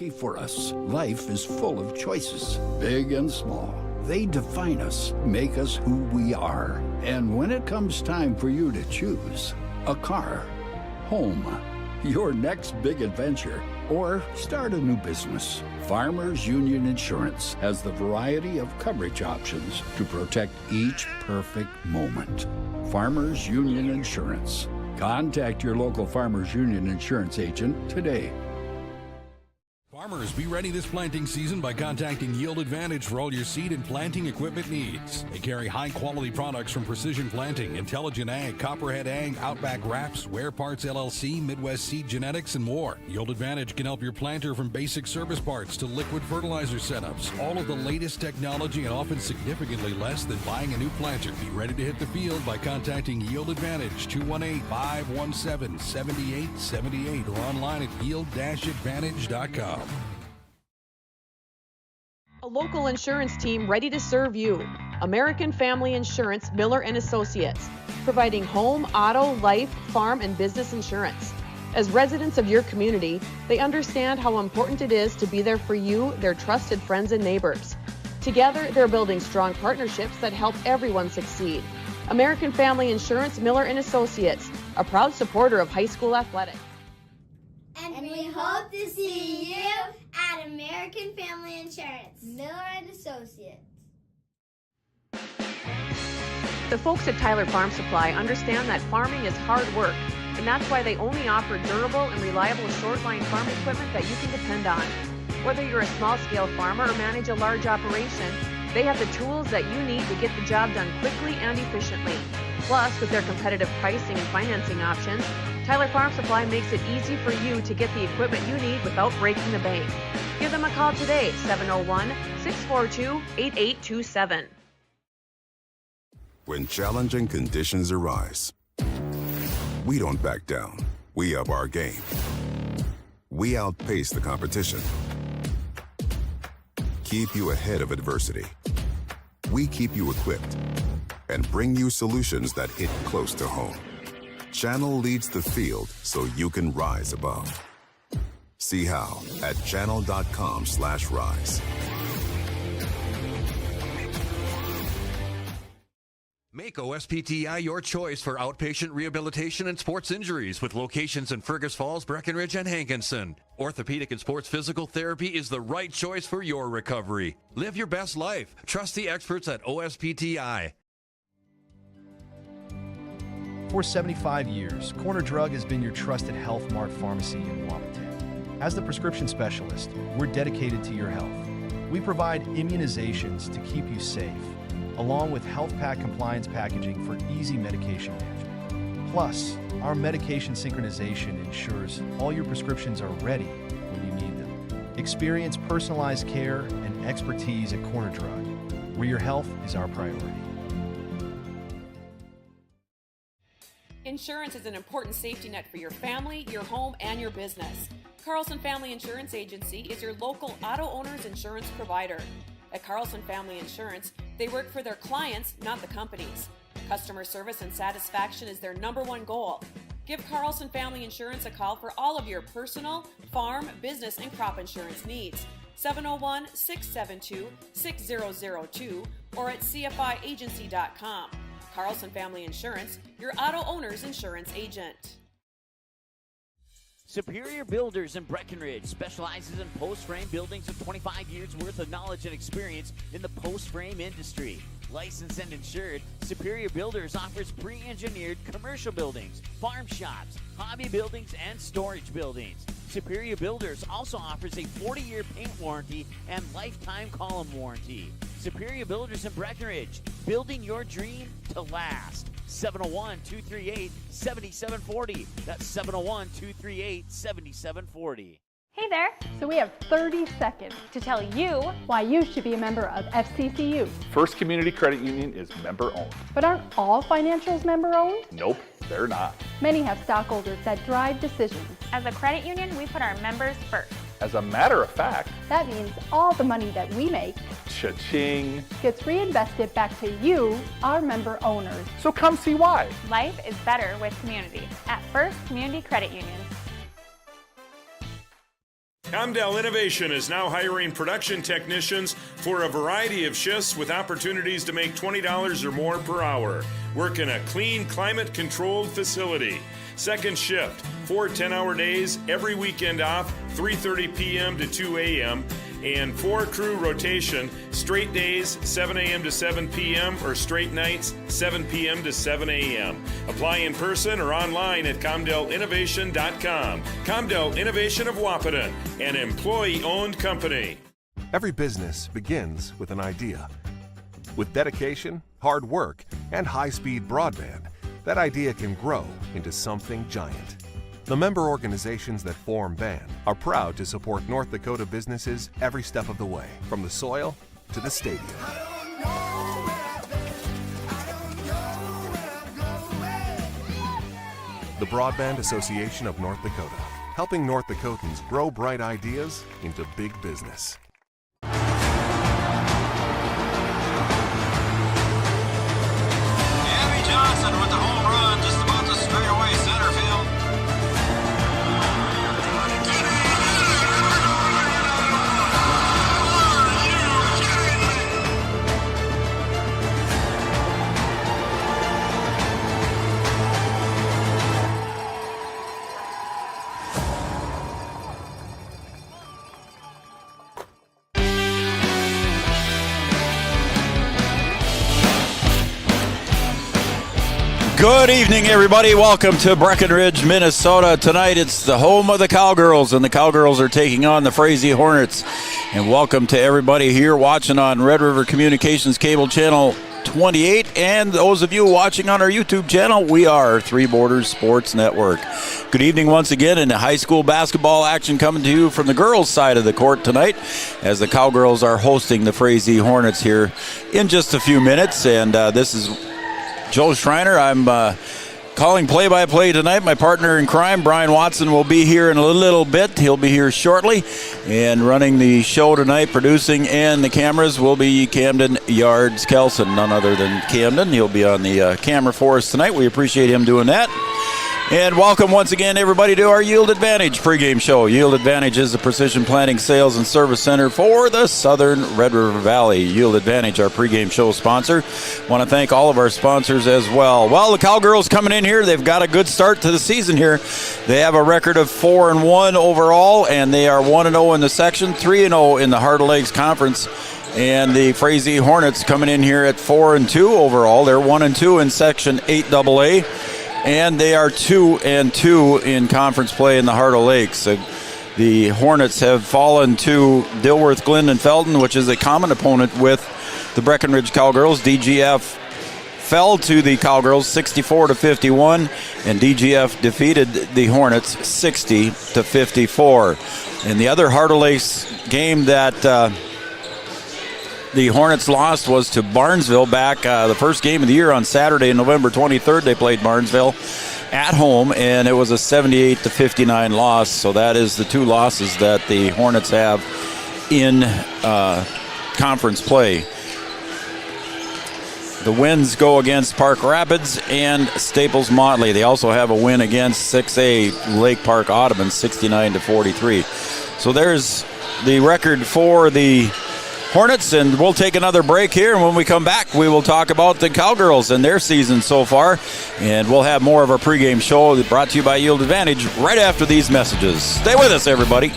lucky for us, life is full of choices, big and small. They define us, make us who we are. And when it comes time for you to choose a car, home, your next big adventure, or start a new business, Farmers Union Insurance has the variety of coverage options to protect each perfect moment. Farmers Union Insurance. Contact your local Farmers Union Insurance agent today. Farmers, be ready this planting season by contacting Yield Advantage for all your seed and planting equipment needs. They carry high-quality products from Precision Planting, Intelligent Ag, Copperhead Ag, Outback Wraps, Wear Parts LLC, Midwest Seed Genetics, and more. Yield Advantage can help your planter from basic service parts to liquid fertilizer setups. All of the latest technology and often significantly less than buying a new planter. Be ready to hit the field by contacting Yield Advantage, 218-517-7878, or online at yield-advantage.com. A local insurance team ready to serve you. American Family Insurance, Miller & Associates, providing home, auto, life, farm, and business insurance. As residents of your community, they understand how important it is to be there for you, their trusted friends and neighbors. Together, they're building strong partnerships that help everyone succeed. American Family Insurance, Miller & Associates, a proud supporter of high school athletics. And we hope to see you at American Family Insurance, Miller & Associates. The folks at Tyler Farm Supply understand that farming is hard work, and that's why they only offer durable and reliable short-line farm equipment that you can depend on. Whether you're a small-scale farmer or manage a large operation, they have the tools that you need to get the job done quickly and efficiently. Plus, with their competitive pricing and financing options, Tyler Farm Supply makes it easy for you to get the equipment you need without breaking the bank. Give them a call today, 701-642-8827. When challenging conditions arise, we don't back down. We up our game. We outpace the competition. Keep you ahead of adversity. We keep you equipped and bring you solutions that hit close to home. Channel leads the field so you can rise above. See how at channel.com/rise. Make OSPTI your choice for outpatient rehabilitation and sports injuries with locations in Fergus Falls, Breckenridge, and Hankinson. Orthopedic and sports physical therapy is the right choice for your recovery. Live your best life. Trust the experts at OSPTI. For 75 years, Corner Drug has been your trusted Health Mart pharmacy in Wapaton. As the prescription specialist, we're dedicated to your health. We provide immunizations to keep you safe, along with health pack compliance packaging for easy medication management. Plus, our medication synchronization ensures all your prescriptions are ready when you need them. Experience personalized care and expertise at Corner Drug, where your health is our priority. Insurance is an important safety net for your family, your home, and your business. Carlson Family Insurance Agency is your local auto owner's insurance provider. At Carlson Family Insurance, they work for their clients, not the companies. Customer service and satisfaction is their #1 goal. Give Carlson Family Insurance a call for all of your personal, farm, business, and crop insurance needs. 701-672-6002 or at cfiagency.com. Carlson Family Insurance, your auto owner's insurance agent. Superior Builders in Breckenridge specializes in post-frame buildings with 25 years worth of knowledge and experience in the post-frame industry. Licensed and insured, Superior Builders offers pre-engineered commercial buildings, farm shops, hobby buildings, and storage buildings. Superior Builders also offers a 40-year paint warranty and lifetime column warranty. Superior Builders in Breckenridge, building your dream to last. 701-238-7740. That's 701-238-7740. Hey there! So we have 30 seconds to tell you why you should be a member of FCCU. First Community Credit Union is member-owned. But aren't all financials member-owned? Nope, they're not. Many have stockholders that drive decisions. As a credit union, we put our members first. As a matter of fact, that means all the money that we make cha-ching gets reinvested back to you, our member owners. So come see why. Life is better with community at First Community Credit Union. Comdell Innovation is now hiring production technicians for a variety of shifts with opportunities to make $20 or more per hour. Work in a clean, climate-controlled facility. Second shift, 4 10-hour days, every weekend off, 3:30 p.m. to 2 a.m., and 4-crew rotation, straight days, 7 a.m. to 7 p.m., or straight nights, 7 p.m. to 7 a.m. Apply in person or online at ComdellInnovation.com. Comdell Innovation of Wahpeton, an employee-owned company. Every business begins with an idea. With dedication, hard work, and high-speed broadband, that idea can grow into something giant. The member organizations that form BAN are proud to support North Dakota businesses every step of the way, from the soil to the stadium. The Broadband Association of North Dakota, helping North Dakotans grow bright ideas into big business. Johnson with the home run just about the straightaway center field. Good evening, everybody. Welcome to Breckenridge, Minnesota. Tonight, it's the home of the Cowgirls, and the Cowgirls are taking on the Frazee Hornets. And welcome to everybody here watching on Red River Communications Cable Channel 28, and those of you watching on our YouTube channel. We are Three Borders Sports Network. Good evening once again, and high school basketball action coming to you from the girls' side of the court tonight, as the Cowgirls are hosting the Frazee Hornets here in just a few minutes. And this is Joe Schreiner. I'm calling play-by-play tonight. My partner in crime, Brian Watson, will be here in a little bit. He'll be here shortly. And running the show tonight, producing, and the cameras will be Camden Yards Kelson, none other than Camden. He'll be on the camera for us tonight. We appreciate him doing that. And welcome once again, everybody, to our Yield Advantage pregame show. Yield Advantage is the precision planting sales and service center for the Southern Red River Valley. Yield Advantage, our pregame show sponsor. Want to thank all of our sponsors as well. Well, the Cowgirls coming in here, they've got a good start to the season here. They have a record of 4-1 overall, and they are 1-0 in the section, 3-0 in the Heart of Lakes Conference. And the Frazee Hornets coming in here at 4-2 overall. They're 1-2 in Section 8AA. And they are 2-2 in conference play in the Heart of Lakes. The Hornets have fallen to Dilworth, Glen, and Felton, which is a common opponent with the Breckenridge Cowgirls. DGF fell to the Cowgirls 64-51, and DGF defeated the Hornets 60-54. And the other Heart of Lakes game that the Hornets lost was to Barnesville back the first game of the year on Saturday, November 23rd. They played Barnesville at home, and it was a 78-59 loss. So that is the two losses that the Hornets have in conference play. The wins go against Park Rapids and Staples Motley. They also have a win against 6A Lake Park Audubon, 69-43. So there's the record for the Hornets, and we'll take another break here, and when we come back, we will talk about the Cowgirls and their season so far, and we'll have more of our pregame show brought to you by Yield Advantage right after these messages. Stay with us, everybody.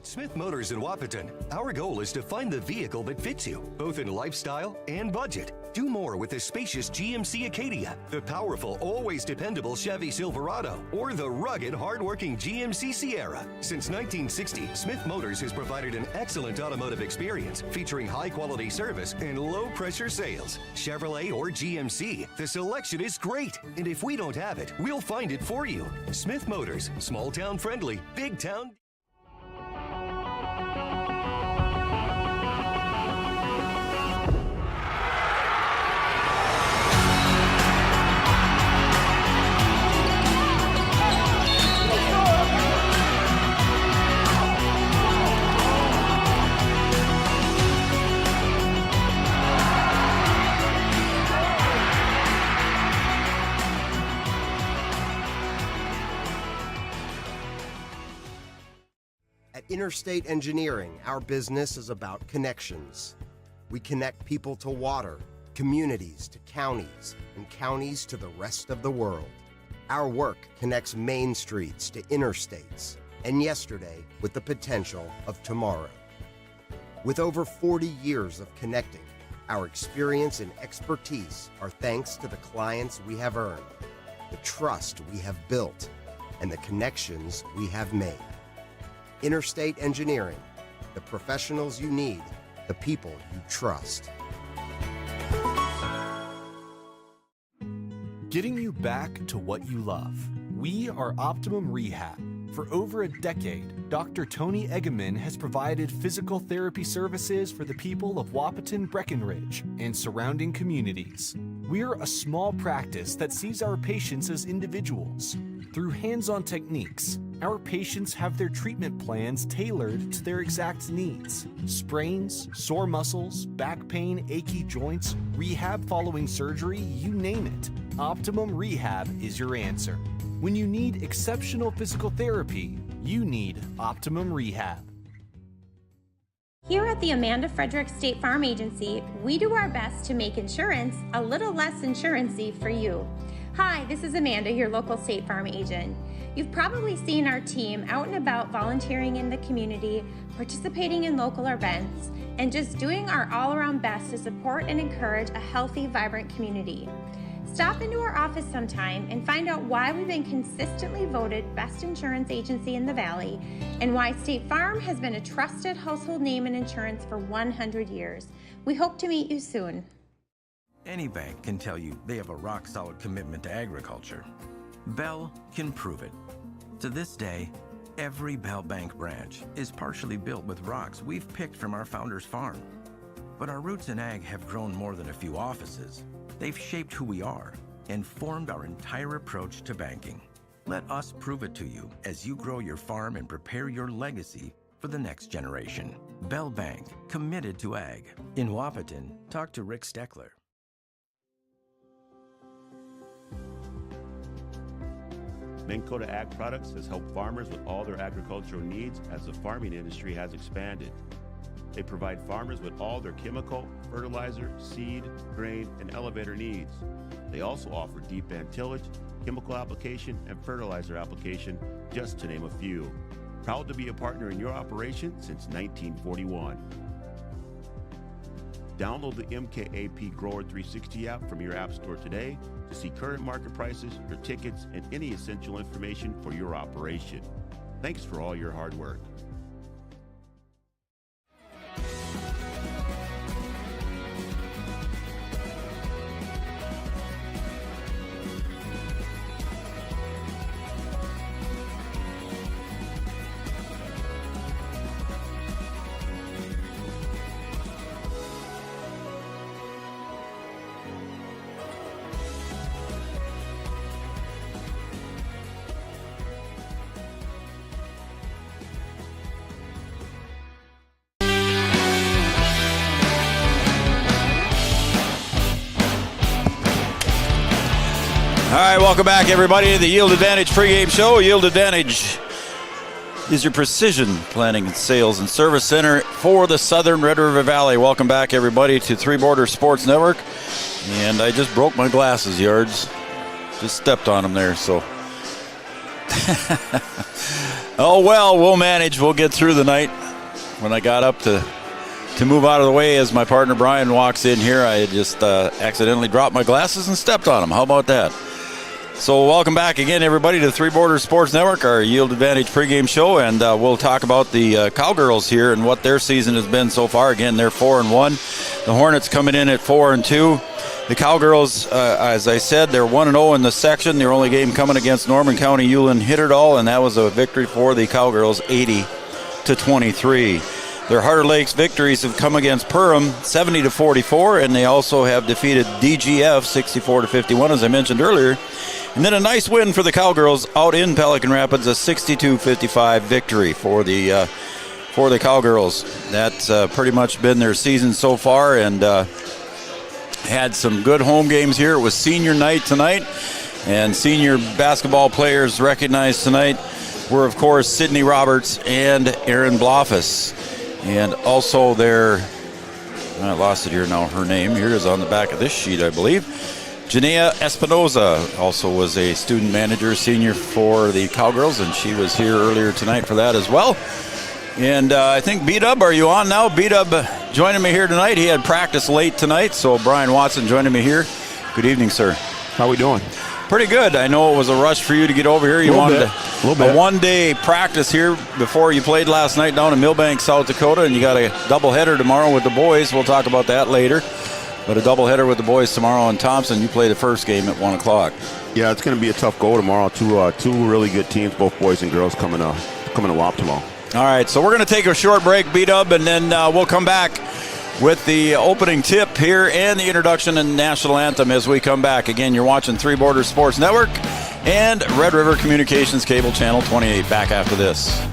Smith Motors in Wahpeton, our goal is to find the vehicle that fits you, both in lifestyle and budget. Do more with the spacious GMC Acadia, the powerful, always dependable Chevy Silverado, or the rugged, hardworking GMC Sierra. Since 1960, Smith Motors has provided an excellent automotive experience featuring high-quality service and low-pressure sales. Chevrolet or GMC, the selection is great. And if we don't have it, we'll find it for you. Smith Motors, small-town friendly, big-town. Interstate Engineering, our business is about connections. We connect people to water, communities to counties, and counties to the rest of the world. Our work connects main streets to interstates, and yesterday with the potential of tomorrow. With over 40 years of connecting, our experience and expertise are thanks to the clients we have earned, the trust we have built, and the connections we have made. Interstate Engineering, the professionals you need, the people you trust. Getting you back to what you love. We are Optimum Rehab. For over a decade, Dr. Tony Egeman has provided physical therapy services for the people of Wahpeton, Breckenridge, and surrounding communities. We're a small practice that sees our patients as individuals. Through hands-on techniques, our patients have their treatment plans tailored to their exact needs. Sprains, sore muscles, back pain, achy joints, rehab following surgery, you name it. Optimum Rehab is your answer. When you need exceptional physical therapy, you need Optimum Rehab. Here at the Amanda Frederick State Farm Agency, we do our best to make insurance a little less insurance-y for you. Hi, this is Amanda, your local State Farm agent. You've probably seen our team out and about volunteering in the community, participating in local events, and just doing our all-around best to support and encourage a healthy, vibrant community. Stop into our office sometime and find out why we've been consistently voted best insurance agency in the Valley and why State Farm has been a trusted household name in insurance for 100 years. We hope to meet you soon. Any bank can tell you they have a rock-solid commitment to agriculture. Bell can prove it. To this day, every Bell Bank branch is partially built with rocks we've picked from our founder's farm. But our roots in ag have grown more than a few offices. They've shaped who we are and formed our entire approach to banking. Let us prove it to you as you grow your farm and prepare your legacy for the next generation. Bell Bank, committed to ag. In Wahpeton, talk to Rick Steckler. Minn Kota Ag Products has helped farmers with all their agricultural needs as the farming industry has expanded. They provide farmers with all their chemical, fertilizer, seed, grain, and elevator needs. They also offer deep band tillage, chemical application, and fertilizer application, just to name a few. Proud to be a partner in your operation since 1941. Download the MKAP Grower 360 app from your app store today to see current market prices, your tickets, and any essential information for your operation. Thanks for all your hard work. All right, welcome back, everybody, to the Yield Advantage pregame show. Yield Advantage is your precision planning and sales and service center for the Southern Red River Valley. Welcome back, everybody, to Three Borders Sports Network. And I just broke my glasses, Yards. Just stepped on them there, so. Oh, well, we'll manage. We'll get through the night. When I got up to move out of the way as my partner Brian walks in here, I just accidentally dropped my glasses and stepped on them. How about that? So welcome back again, everybody, to the Three Borders Sports Network, our Yield Advantage pregame show, and we'll talk about the Cowgirls here and what their season has been so far. Again, they're 4-1. The Hornets coming in at 4-2. The Cowgirls, as I said, they're 1-0 in the section. Their only game coming against Norman County Ulen Hitterdal, and that was a victory for the Cowgirls, 80-23. Their Harder Lakes victories have come against Perham, 70-44, and they also have defeated DGF 64-51, as I mentioned earlier. And then a nice win for the Cowgirls out in Pelican Rapids, a 62-55 victory for the Cowgirls. That's pretty much been their season so far, and had some good home games here. It was senior night tonight, and senior basketball players recognized tonight. were, of course, Sydney Roberts and Aaron Blofus. And also I lost it here now, her name. Here is on the back of this sheet, I believe. Janea Espinoza also was a student manager, senior for the Cowgirls, and she was here earlier tonight for that as well. And I think B-Dub, are you on now? B-Dub joining me here tonight. He had practice late tonight, so Brian Watson joining me here. Good evening, sir. How we doing? Pretty good. I know it was a rush for you to get over here. You wanted a one-day practice here before you played last night down in Millbank, South Dakota, and you got a doubleheader tomorrow with the boys. We'll talk about that later. But a doubleheader with the boys tomorrow in Thompson. You play the first game at 1 o'clock. Yeah, it's going to be a tough go tomorrow. Two really good teams, both boys and girls, coming to WAP tomorrow. All right, so we're going to take a short break, B-Dub, and then we'll come back with the opening tip here and the introduction and national anthem as we come back. Again, you're watching Three Borders Sports Network and Red River Communications Cable Channel 28. Back after this.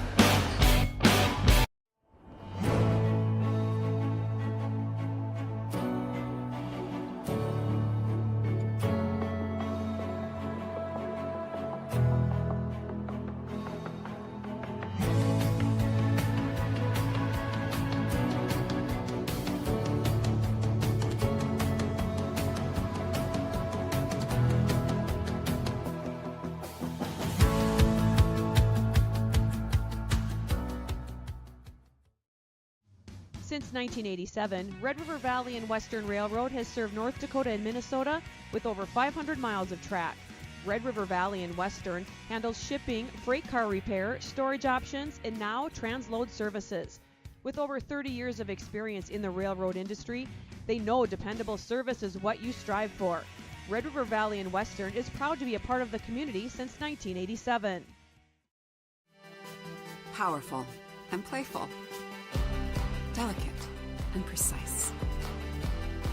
Since 1987, Red River Valley and Western Railroad has served North Dakota and Minnesota with over 500 miles of track. Red River Valley and Western handles shipping, freight car repair, storage options, and now transload services. With over 30 years of experience in the railroad industry, they know dependable service is what you strive for. Red River Valley and Western is proud to be a part of the community since 1987. Powerful and playful. Delicate and precise.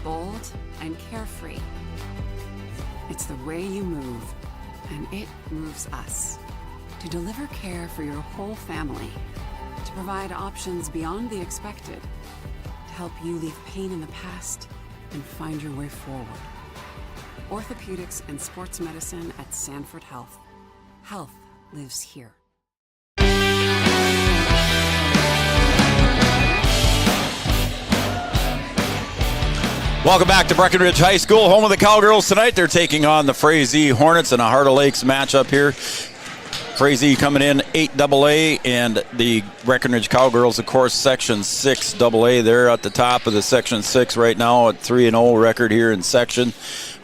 Bold and carefree. It's the way you move, and it moves us. To deliver care for your whole family. To provide options beyond the expected. To help you leave pain in the past and find your way forward. Orthopedics and sports medicine at Sanford Health. Health lives here. Welcome back to Breckenridge High School, home of the Cowgirls tonight. They're taking on the Frazee Hornets in a Heart of Lakes matchup here. Frazee coming in 8AA, and the Breckenridge Cowgirls, of course, Section 6AA. They're at the top of the Section 6 right now at 3-0 record here in section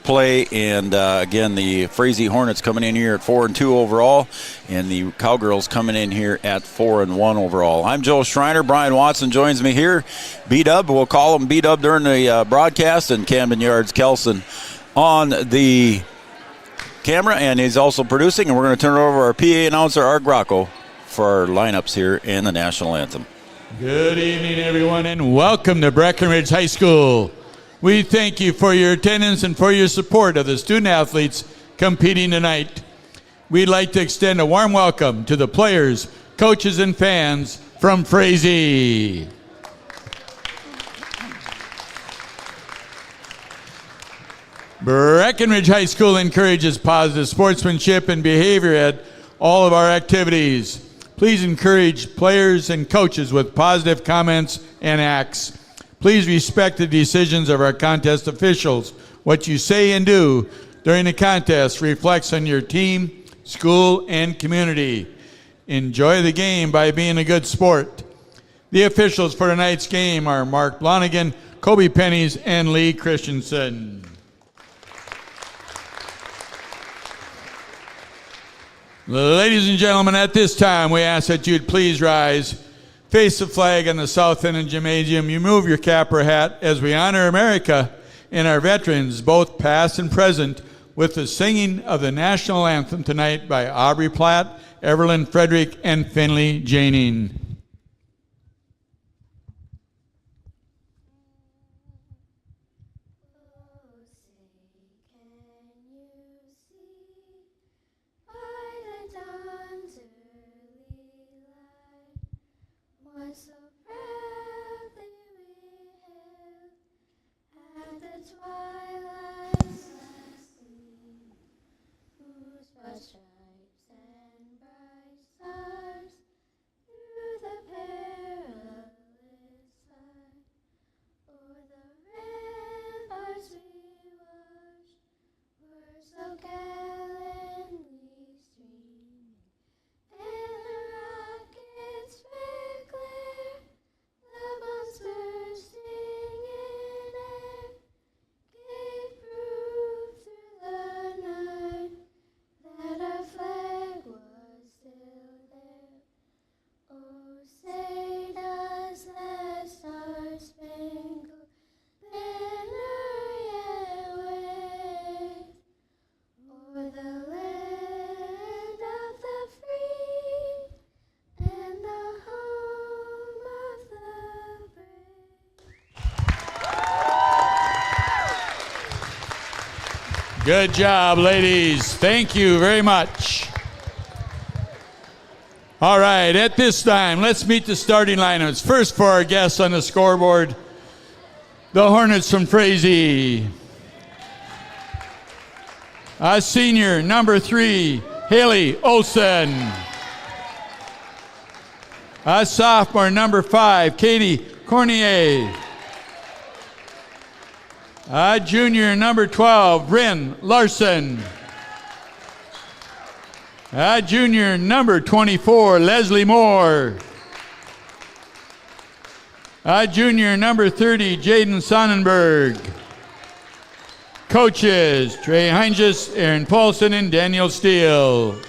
play. And again, the Frazee Hornets coming in here at 4-2 overall, and the Cowgirls coming in here at 4-1 overall. I'm Joe Schreiner. Brian Watson joins me here. B-Dub, we'll call him B-Dub during the broadcast, and Camden Yards Kelson on the camera, and he's also producing. And we're going to turn it over to our PA announcer, Art Grocco, for our lineups here and the national anthem. Good evening, everyone, and welcome to Breckenridge High School. We thank you for your attendance and for your support of the student athletes competing tonight. We'd like to extend a warm welcome to the players, coaches, and fans from Frazee. Breckenridge High School encourages positive sportsmanship and behavior at all of our activities. Please encourage players and coaches with positive comments and acts. Please respect the decisions of our contest officials. What you say and do during the contest reflects on your team, school, and community. Enjoy the game by being a good sport. The officials for tonight's game are Mark Blonigan, Kobe Pennies, and Lee Christensen. Ladies and gentlemen, at this time, we ask that you'd please rise, face the flag on the south end of the gymnasium. You move your cap or hat as we honor America and our veterans, both past and present, with the singing of the national anthem tonight by Aubrey Platt, Evelyn Frederick, and Finley Janing. So proudly we hailed at the twilight's last gleam, whose broad stripes and bright stars Good job, ladies. Thank you very much. All right, at this time, let's meet the starting lineups. First for our guests on the scoreboard, the Hornets from Frazee. A senior, number 3, Haley Olsen. A sophomore, number 5, Katie Cornier. A junior, number 12, Bryn Larson. A junior, number 24, Leslie Moore. A junior, number 30, Jaden Sonnenberg. Coaches, Trey Heinges, Aaron Paulson, and Daniel Steele.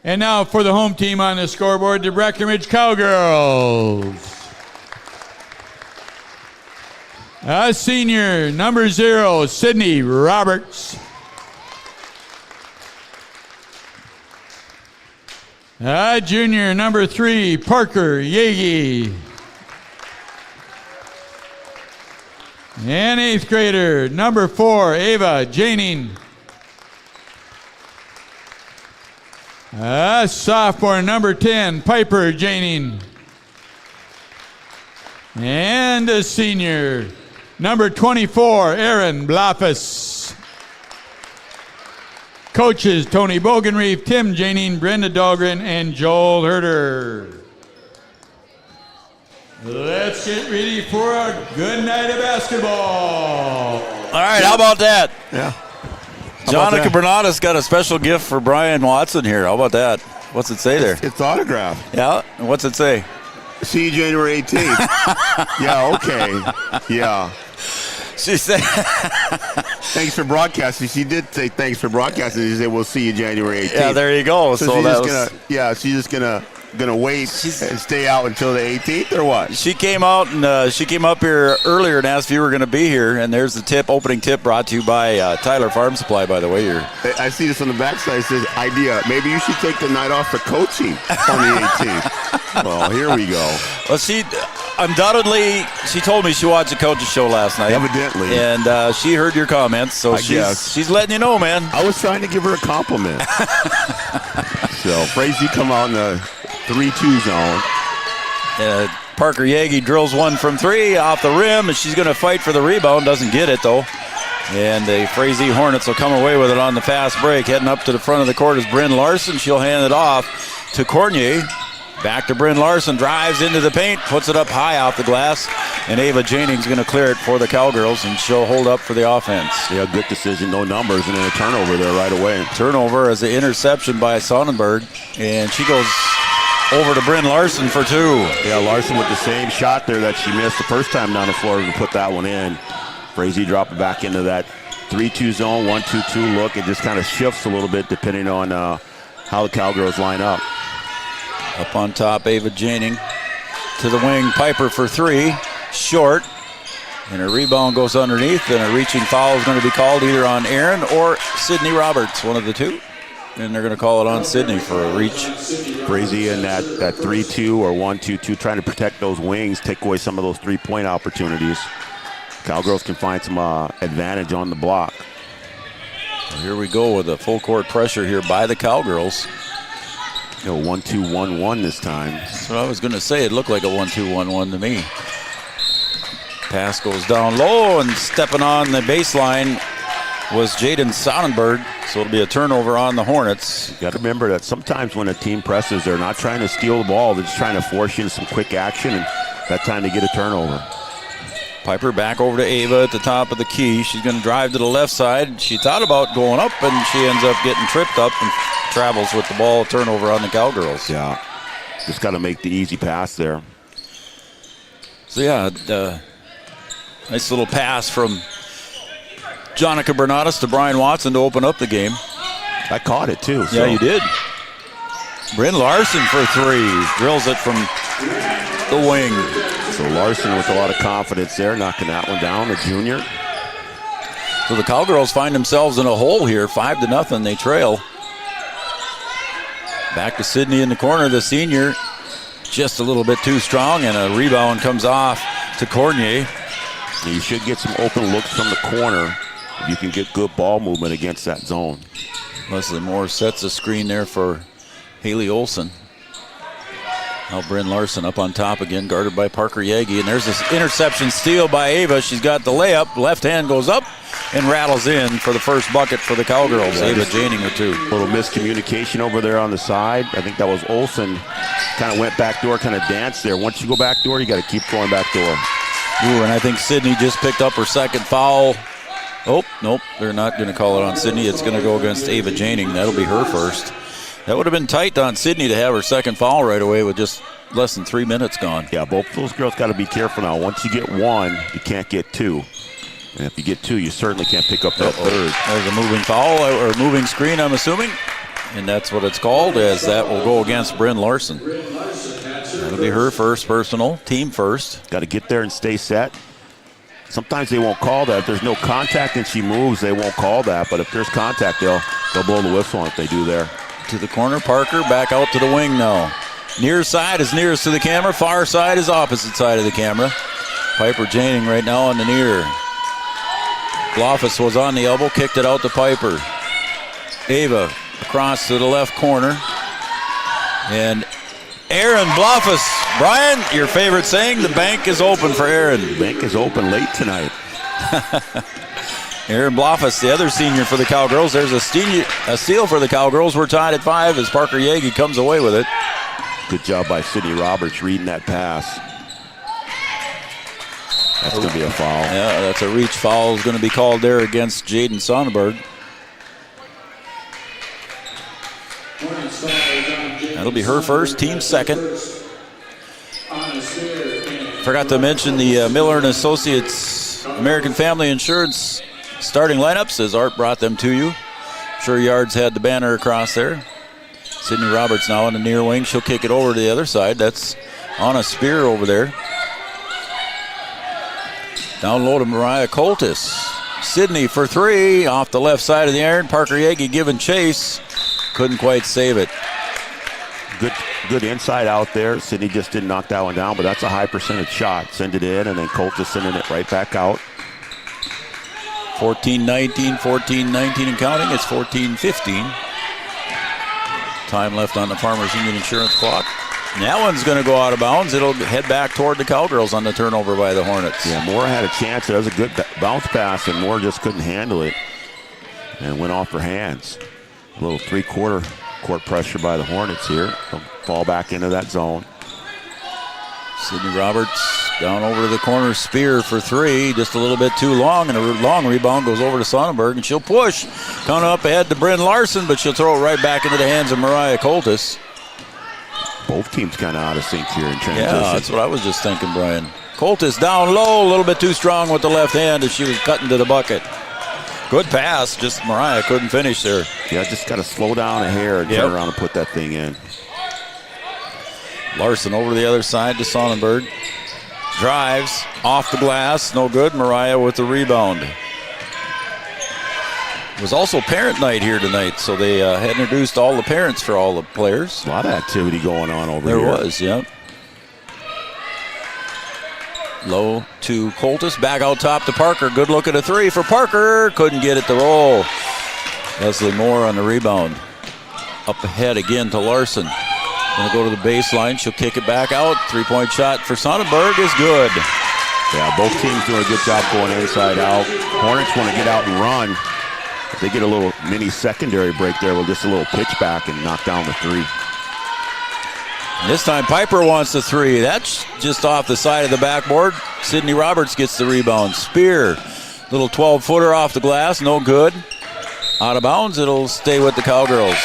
And now for the home team on the scoreboard, the Breckenridge Cowgirls. A senior, number 0, Sydney Roberts. A junior, number 3, Parker Yagi. An 8th grader, number 4, Ava Janing. A sophomore, number 10, Piper Janing. And a senior, number 24, Aaron Blafus. Coaches, Tony Bogenreef, Tim Janing, Brenda Dahlgren, and Joel Herder. Let's get ready for a good night of basketball. All right, how about that? Yeah. Jonica Bernata's got a special gift for Brian Watson here. How about that? What's it say there? It's autographed. Yeah, what's it say? See you January 18th. Yeah, okay. Yeah. She said, thanks for broadcasting. She did say thanks for broadcasting. She said, we'll see you January 18th. yeah, there you go. So she's just gonna wait and stay out until the 18th, or what? She came out and she came up here earlier and asked if you were going to be here. And there's the opening tip brought to you by Tyler Farm Supply, by the way. I see this on the backside. It says, idea, maybe you should take the night off for coaching on the 18th. Well, here we go. Well, she undoubtedly, she told me she watched the coach's show last night. Evidently. And she heard your comments, so she's letting you know, man. I was trying to give her a compliment. So, Frazee come out in the 3-2 zone. Parker Yagi drills one from 3 off the rim, and she's going to fight for the rebound. Doesn't get it, though. And the Frazee Hornets will come away with it on the fast break. Heading up to the front of the court is Bryn Larson. She'll hand it off to Cornier. Back to Bryn Larson, drives into the paint, puts it up high off the glass, and Ava Janing's going to clear it for the Cowgirls, and she'll hold up for the offense. Yeah, good decision, no numbers, and then a turnover there right away. Turnover as an interception by Sonnenberg, and she goes over to Bryn Larson for 2. Yeah, Larson with the same shot there that she missed the first time down the floor to put that one in. Frazee dropping back into that 3-2 zone, 1-2-2 look. It just kind of shifts a little bit depending on how the Cowgirls line up. Up on top, Ava Janing to the wing. Piper for 3, short. And a rebound goes underneath, and a reaching foul is going to be called either on Aaron or Sydney Roberts, one of the two. And they're going to call it on Sydney for a reach. Frazee in that 3-2 or 1-2-2, trying to protect those wings, take away some of those three-point opportunities. Cowgirls can find some advantage on the block. Well, here we go with a full court pressure here by the Cowgirls. 1-2-1-1 this time. That's what I was going to say. It looked like a 1-2-1-1 to me. Pass goes down low, and stepping on the baseline was Jaden Sonnenberg. So it'll be a turnover on the Hornets. You got to remember that sometimes when a team presses, they're not trying to steal the ball. They're just trying to force you into some quick action, and that time to get a turnover. Piper back over to Ava at the top of the key. She's going to drive to the left side. She thought about going up, and she ends up getting tripped up and travels with the ball. Turnover on the Cowgirls. Yeah, just got to make the easy pass there. So, yeah, nice little pass from Jonica Bernatus to Brian Watson to open up the game. I caught it, too. Yeah, you did. Bryn Larson for 3. Drills it from the wing. So Larson with a lot of confidence there, knocking that one down, the junior. So the Cowgirls find themselves in a hole here, 5-0. They trail. Back to Sydney in the corner, the senior. Just a little bit too strong, and a rebound comes off to Cornier. And you should get some open looks from the corner if you can get good ball movement against that zone. Leslie Moore sets a screen there for Haley Olson. Now Bryn Larson up on top again, guarded by Parker Yagi. And there's this interception steal by Ava. She's got the layup. Left hand goes up and rattles in for the first bucket for the Cowgirls. Ava Janing with 2. A little miscommunication over there on the side. I think that was Olson. Kind of went back door, kind of danced there. Once you go back door, you got to keep going back door. Ooh, and I think Sydney just picked up her second foul. Oh, nope, they're not going to call it on Sydney. It's going to go against Ava Janing. That'll be her first. That would have been tight on Sydney to have her second foul right away with just less than 3 minutes gone. Yeah, both those girls got to be careful now. Once you get 1, you can't get 2. And if you get 2, you certainly can't pick up that third. There's a moving foul, or moving screen, I'm assuming. And that's what it's called, as that will go against Bryn Larson. That'll be her first personal, team first. Got to get there and stay set. Sometimes they won't call that. If there's no contact and she moves, they won't call that. But if there's contact, they'll blow the whistle on if they do there. To the corner, Parker back out to the wing now. Near side is nearest to the camera. Far side is opposite side of the camera. Piper Janing right now on the near. Bloffus was on the elbow, kicked it out to Piper. Ava across to the left corner. And Aaron Bloffus. Brian, your favorite saying, the bank is open for Aaron. The bank is open late tonight. Aaron Bloffus, the other senior for the Cowgirls. There's a steal for the Cowgirls. We're tied at 5 as Parker Yagi comes away with it. Good job by Sydney Roberts reading that pass. That's going to be a foul. Yeah, that's a reach foul. Is going to be called there against Jaden Sonnenberg. That'll be her first, team second. Forgot to mention the Miller & Associates American Family Insurance starting lineups as Art brought them to you. Sure Yards had the banner across there. Sydney Roberts now on the near wing. She'll kick it over to the other side. That's Anna Spear over there. Down low to Mariah Coltis. Sydney for 3 off the left side of the iron. Parker Yagi giving chase. Couldn't quite save it. Good inside out there. Sydney just didn't knock that one down, but that's a high percentage shot. Send it in, and then Coltis sending it right back out. 14-19, 14-19 and counting. It's 14-15. Time left on the Farmers Union Insurance clock. And that one's going to go out of bounds. It'll head back toward the Cowgirls on the turnover by the Hornets. Yeah, Moore had a chance. That was a good bounce pass, and Moore just couldn't handle it and went off her hands. A little three-quarter court pressure by the Hornets here. They'll fall back into that zone. Sydney Roberts down over to the corner. Spear for 3. Just a little bit too long, and a long rebound goes over to Sonnenberg, and she'll push. Coming up ahead to Bryn Larson, but she'll throw it right back into the hands of Mariah Coltis. Both teams kind of out of sync here in transition. Yeah, that's what I was just thinking, Brian. Coltis down low, a little bit too strong with the left hand as she was cutting to the bucket. Good pass, just Mariah couldn't finish there. Yeah, just got to slow down a hair and turn around and put that thing in. Larson over to the other side to Sonnenberg. Drives off the glass, no good. Mariah with the rebound. It was also parent night here tonight, so they had introduced all the parents for all the players. A lot of activity going on over here. There was, yeah. Low to Coltis, back out top to Parker. Good look at a 3 for Parker. Couldn't get it to roll. Leslie Moore on the rebound. Up ahead again to Larson. Gonna go to the baseline. She'll kick it back out. 3-point shot for Sonnenberg is good. Yeah, both teams doing a good job going inside out. Hornets want to get out and run. If they get a little mini secondary break there with just a little pitch back and knock down the 3. This time Piper wants the 3. That's just off the side of the backboard. Sydney Roberts gets the rebound. Spear, little 12-footer off the glass, no good. Out of bounds, it'll stay with the Cowgirls.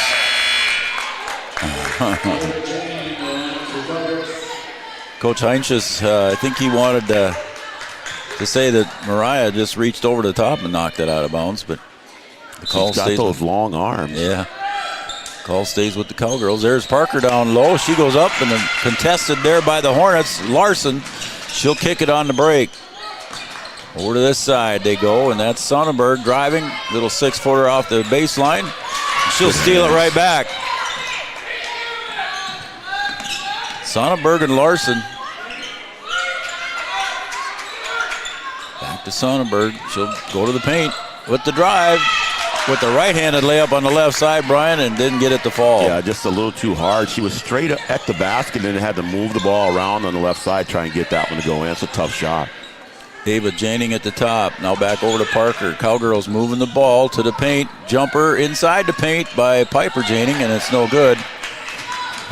Coach Heinches, I think he wanted to say that Mariah just reached over the top and knocked it out of bounds, but the call stays. She's got those long arms. Yeah. Call stays with the Cowgirls. There's Parker down low. She goes up and then contested there by the Hornets. Larson, she'll kick it on the break. Over to this side they go, and that's Sonnenberg driving. Little 6-footer off the baseline. She'll steal it right back. Sonnenberg and Larson. Back to Sonnenberg. She'll go to the paint with the drive. With the right-handed layup on the left side, Brian, and didn't get it to fall. Yeah, just a little too hard. She was straight at the basket and had to move the ball around on the left side, try and get that one to go in. It's a tough shot. Ava Janing at the top. Now back over to Parker. Cowgirls moving the ball to the paint. Jumper inside the paint by Piper Janing, and it's no good.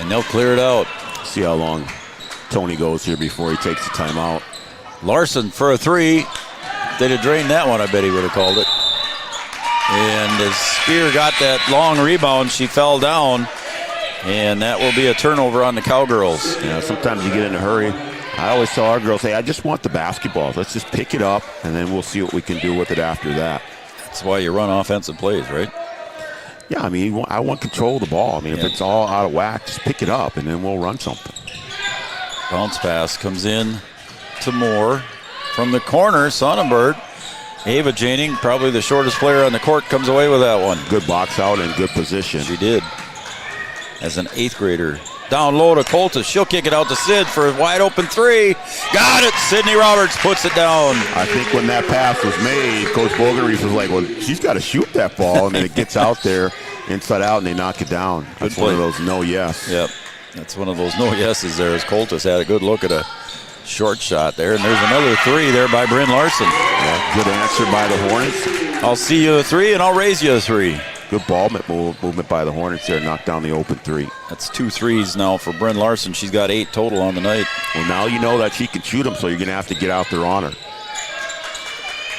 And they'll clear it out. See how long Tony goes here before he takes the timeout. Larson for a three. If they'd have drained that one, I bet he would have called it. And as Spear got that long rebound, she fell down. And that will be a turnover on the Cowgirls. Yeah, sometimes you get in a hurry. I always tell our girls, hey, I just want the basketball. Let's just pick it up, and then we'll see what we can do with it after that. That's why you run offensive plays, right? Yeah, I mean, I want control of the ball. I mean, if it's all out of whack, just pick it up, and then we'll run something. Bounce pass comes in to Moore. From the corner, Sonnenberg. Ava Janing, probably the shortest player on the court, comes away with that one. Good box out and good position. She did. As an 8th grader. Down low to Coltis. She'll kick it out to Sid for a wide open three. Got it. Sydney Roberts puts it down. I think when that pass was made, Coach Bogerreef was like, well, she's got to shoot that ball. And then it gets out there, inside out, and they knock it down. That's one of those no yes. Yep. That's one of those no yeses there as Coltis had a good look at a short shot there. And there's another three there by Bryn Larson. Yeah, good answer by the Hornets. I'll see you a three, and I'll raise you a three. Good ball movement by the Hornets there, knocked down the open three. That's 2 threes now for Bryn Larson. She's got 8 total on the night. Well, now you know that she can shoot them, so you're going to have to get out there on her.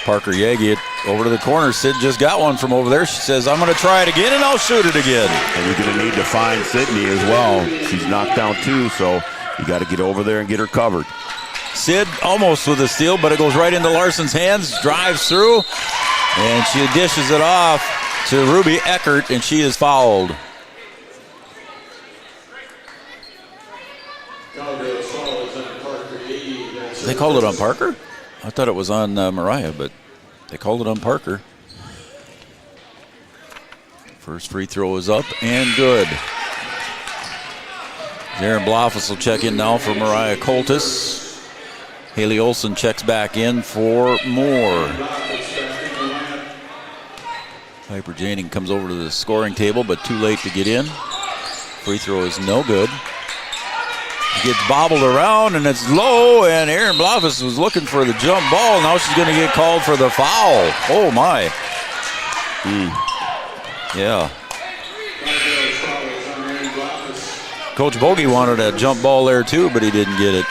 Parker Yagi over to the corner. Sid just got one from over there. She says, I'm going to try it again, and I'll shoot it again. And you're going to need to find Sydney as well. She's knocked down 2, so you got to get over there and get her covered. Sid almost with a steal, but it goes right into Larson's hands, drives through, and she dishes it off to Ruby Eckert, and she is fouled. They called it on Parker? I thought it was on Mariah, but they called it on Parker. First free throw is up and good. Darren Blofus will check in now for Mariah Coltis. Haley Olsen checks back in for Moore. Piper Janing comes over to the scoring table, but too late to get in. Free throw is no good. Gets bobbled around, and it's low, and Aaron Blofus was looking for the jump ball. Now she's going to get called for the foul. Oh, my. Yeah. Coach Bogey wanted a jump ball there, too, but he didn't get it.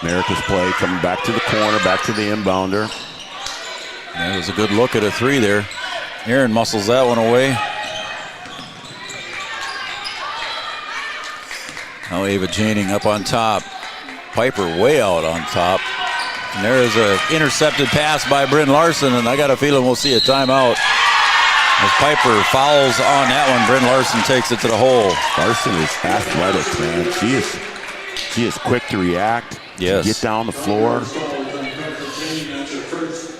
America's play coming back to the corner, back to the inbounder. That was a good look at a three there. Aaron muscles that one away. Now Ava Janing up on top. Piper way out on top. And there is an intercepted pass by Bryn Larson, and I got a feeling we'll see a timeout. As Piper fouls on that one, Bryn Larson takes it to the hole. Larson is athletic, man. She is quick to react. Yes. Get down the floor.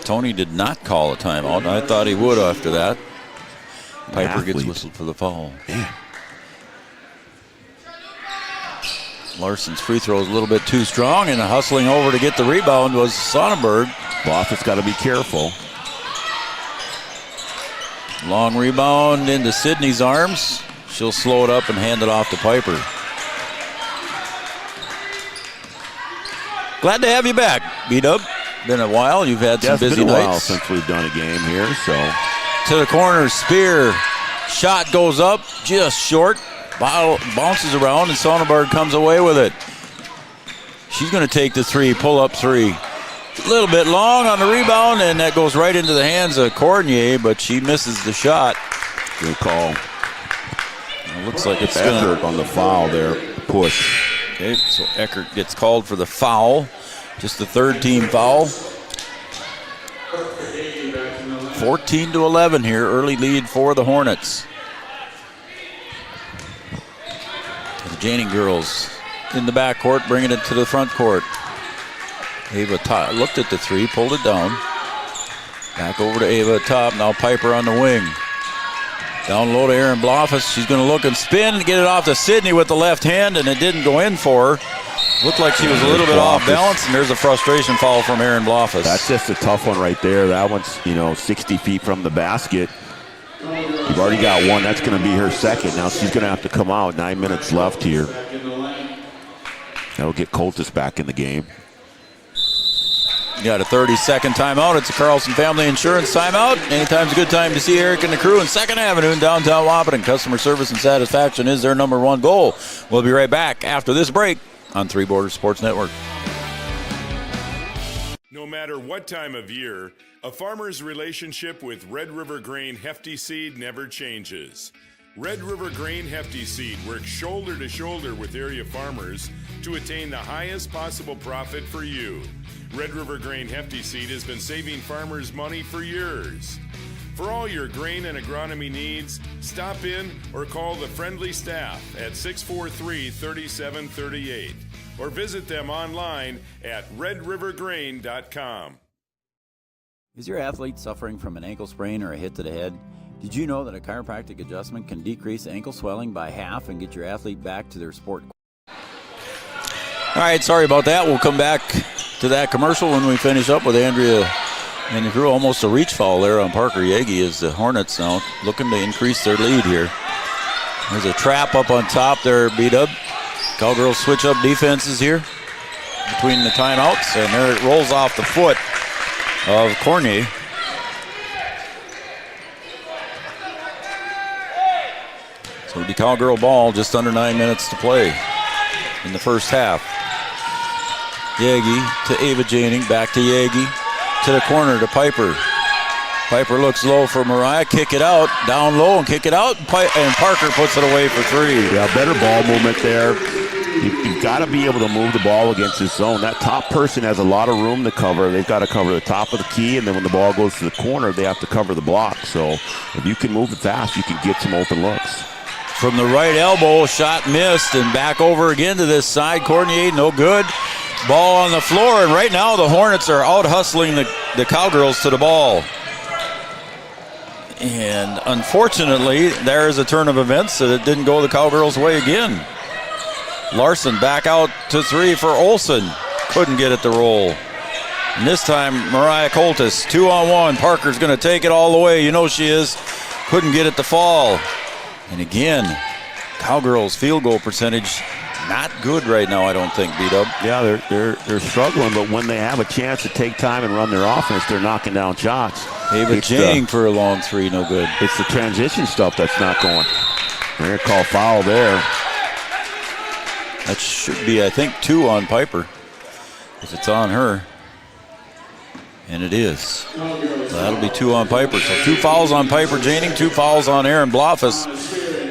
Tony did not call a timeout. I thought he would after that. Piper gets whistled for the foul. Man. Larson's free throw is a little bit too strong, and hustling over to get the rebound was Sonnenberg. Bloffel's got to be careful. Long rebound into Sydney's arms. She'll slow it up and hand it off to Piper. Glad to have you back, B-Dub. Been a while. You've had some busy nights. It's been a while since we've done a game here. So to the corner, Spear. Shot goes up, just short. Bounces around, and Sonnenberg comes away with it. She's going to take the three, pull-up three. A little bit long on the rebound, and that goes right into the hands of Cornier, but she misses the shot. Good call. It looks like it's Eckert on the foul there. Push. Okay, so Eckert gets called for the foul. Just the third team foul. 14-11 here. Early lead for the Hornets. The Janing girls in the backcourt, bringing it to the front court. Ava looked at the three, pulled it down. Back over to Ava top. Now Piper on the wing. Down low to Aaron Blofus. She's going to look and spin and get it off to Sydney with the left hand, and it didn't go in for her. Looked like she was a little bit off balance, and there's a frustration foul from Aaron Blofus. That's just a tough one right there. That one's, 60 feet from the basket. You've already got one. That's going to be her second. Now she's going to have to come out. 9 minutes left here. That'll get Coltis back in the game. You got a 30-second timeout. It's a Carlson Family Insurance timeout. Anytime's a good time to see Eric and the crew in 2nd Avenue in downtown Wahpeton. Customer service and satisfaction is their number one goal. We'll be right back after this break on Three Borders Sports Network. No matter what time of year, a farmer's relationship with Red River Grain Hefty Seed never changes. Red River Grain Hefty Seed works shoulder to shoulder with area farmers to attain the highest possible profit for you. Red River Grain Hefty Seed has been saving farmers money for years. For all your grain and agronomy needs, stop in or call the friendly staff at 643-3738 or visit them online at redrivergrain.com. Is your athlete suffering from an ankle sprain or a hit to the head? Did you know that a chiropractic adjustment can decrease ankle swelling by half and get your athlete back to their sport? All right, sorry about that. We'll come back to that commercial when we finish up with Andrea and the crew. Almost a reach foul there on Parker Yagi as the Hornets now looking to increase their lead here. There's a trap up on top there, B-Dub. Cowgirls switch up defenses here between the timeouts, and there it rolls off the foot of Cornier. So it'll be Cowgirl ball, just under 9 minutes to play in the first half. Yagi to Ava Janing, back to Yagi, to the corner to Piper. Piper looks low for Mariah, kick it out, down low and kick it out, and Parker puts it away for three. Yeah, better ball movement there. You've got to be able to move the ball against this zone. That top person has a lot of room to cover. They've got to cover the top of the key, and then when the ball goes to the corner, they have to cover the block. So if you can move it fast, you can get some open looks. From the right elbow, shot missed, and back over again to this side. Cornier, no good. Ball on the floor, and right now the Hornets are out hustling the Cowgirls to the ball. And unfortunately, there is a turn of events that it didn't go the Cowgirls' way again. Larson back out to three for Olsen. Couldn't get it to roll. And this time, Mariah Coltis, 2-on-1. Parker's going to take it all the way. You know she is. Couldn't get it to fall. And again, Cowgirls' field goal percentage not good right now, I don't think, B-Dub. Yeah, they're struggling, but when they have a chance to take time and run their offense, they're knocking down shots. Ava Jang for a long three, no good. It's the transition stuff that's not going. They're going to call foul there. That should be, I think, 2 on Piper, if it's on her. And it is. So that'll be 2 on Piper. So 2 fouls on Piper Janing, 2 fouls on Aaron Blofus.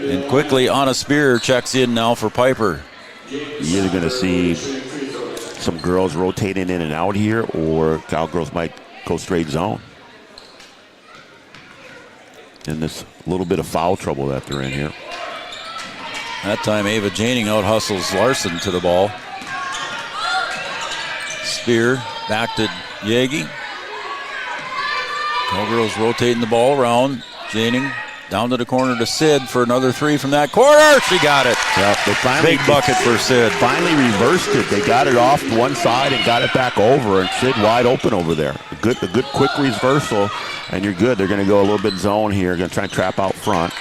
And quickly, Anna Spear checks in now for Piper. You're either going to see some girls rotating in and out here, or Cowgirls might go straight zone. And this little bit of foul trouble that they're in here. That time, Ava Janing out hustles Larson to the ball. Spear back to Yagi. Cowgirls rotating the ball around. Janing down to the corner to Sid for another 3 from that corner. She got it. Yeah, they finally, big bucket for Sid. Finally reversed it. They got it off one side and got it back over, and Sid wide open over there. A good quick reversal, and you're good. They're going to go a little bit zone here. Going to try and trap out front.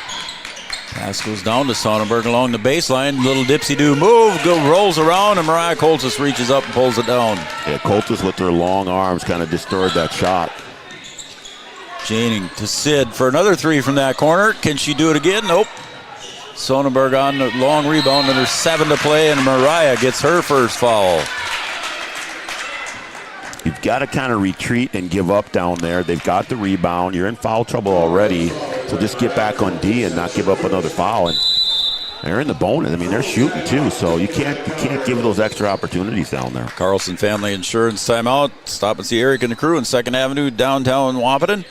Pass goes down to Sonnenberg along the baseline. Little dipsy-do move. Rolls around, and Mariah Coltis reaches up and pulls it down. Yeah, Coltis with her long arms kind of disturbed that shot. Janing to Sid for another 3 from that corner. Can she do it again? Nope. Sonnenberg on the long rebound, and there's 7 to play, and Mariah gets her first foul. You've got to kind of retreat and give up down there. They've got the rebound. You're in foul trouble already, so just get back on D and not give up another foul. And they're in the bonus. I mean, they're shooting too, so you can't give those extra opportunities down there. Carlson Family Insurance timeout. Stop and see Eric and the crew in 2nd Avenue, downtown Wahpeton.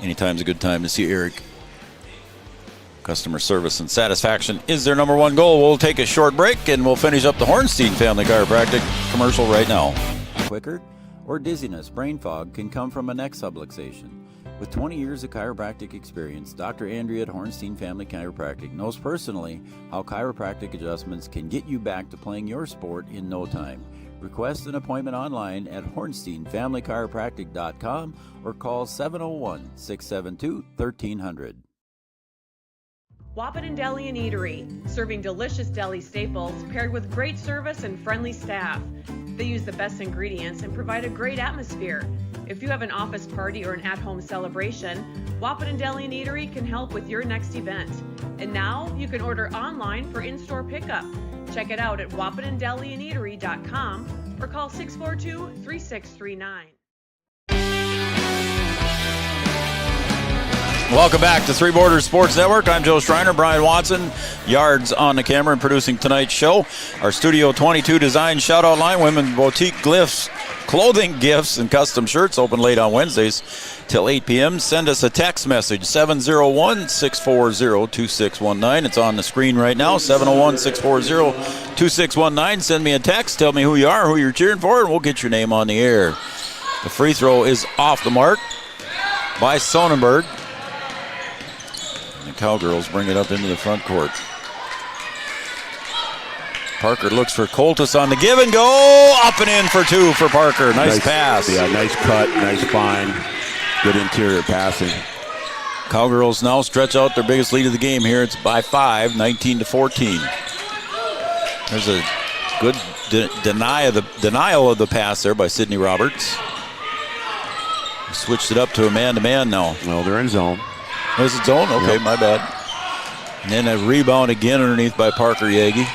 Anytime's a good time to see Eric. Customer service and satisfaction is their number one goal. We'll take a short break, and we'll finish up the Hornstein Family Chiropractic commercial right now. Quicker or dizziness, brain fog can come from a neck subluxation. With 20 years of chiropractic experience, Dr. Andrea at Hornstein Family Chiropractic knows personally how chiropractic adjustments can get you back to playing your sport in no time. Request an appointment online at hornsteinfamilychiropractic.com or call 701-672-1300. Wahpeton Deli and Eatery, serving delicious deli staples paired with great service and friendly staff. They use the best ingredients and provide a great atmosphere. If you have an office party or an at-home celebration, Wahpeton Deli and Eatery can help with your next event. And now you can order online for in-store pickup. Check it out at wahpetondeliandeatery.com or call 642-3639. Welcome back to Three Borders Sports Network. I'm Joe Schreiner. Brian Watson, yards on the camera and producing tonight's show. Our Studio 22 design shout-out line, women boutique gifts, clothing gifts, and custom shirts open late on Wednesdays till 8 p.m. Send us a text message, 701-640-2619. It's on the screen right now, 701-640-2619. Send me a text. Tell me who you are, who you're cheering for, and we'll get your name on the air. The free throw is off the mark by Sonnenberg. The Cowgirls bring it up into the front court. Parker looks for Coltis on the give and go. Up and in for two for Parker. Nice pass. Yeah, nice cut, nice find. Good interior passing. Cowgirls now stretch out their biggest lead of the game here. It's by 5, 19-14. There's a good denial of the pass there by Sydney Roberts. Switched it up to a man-to-man now. Well, they're in zone. Was it zone? Okay, yep. My bad. And then a rebound again underneath by Parker Yagi.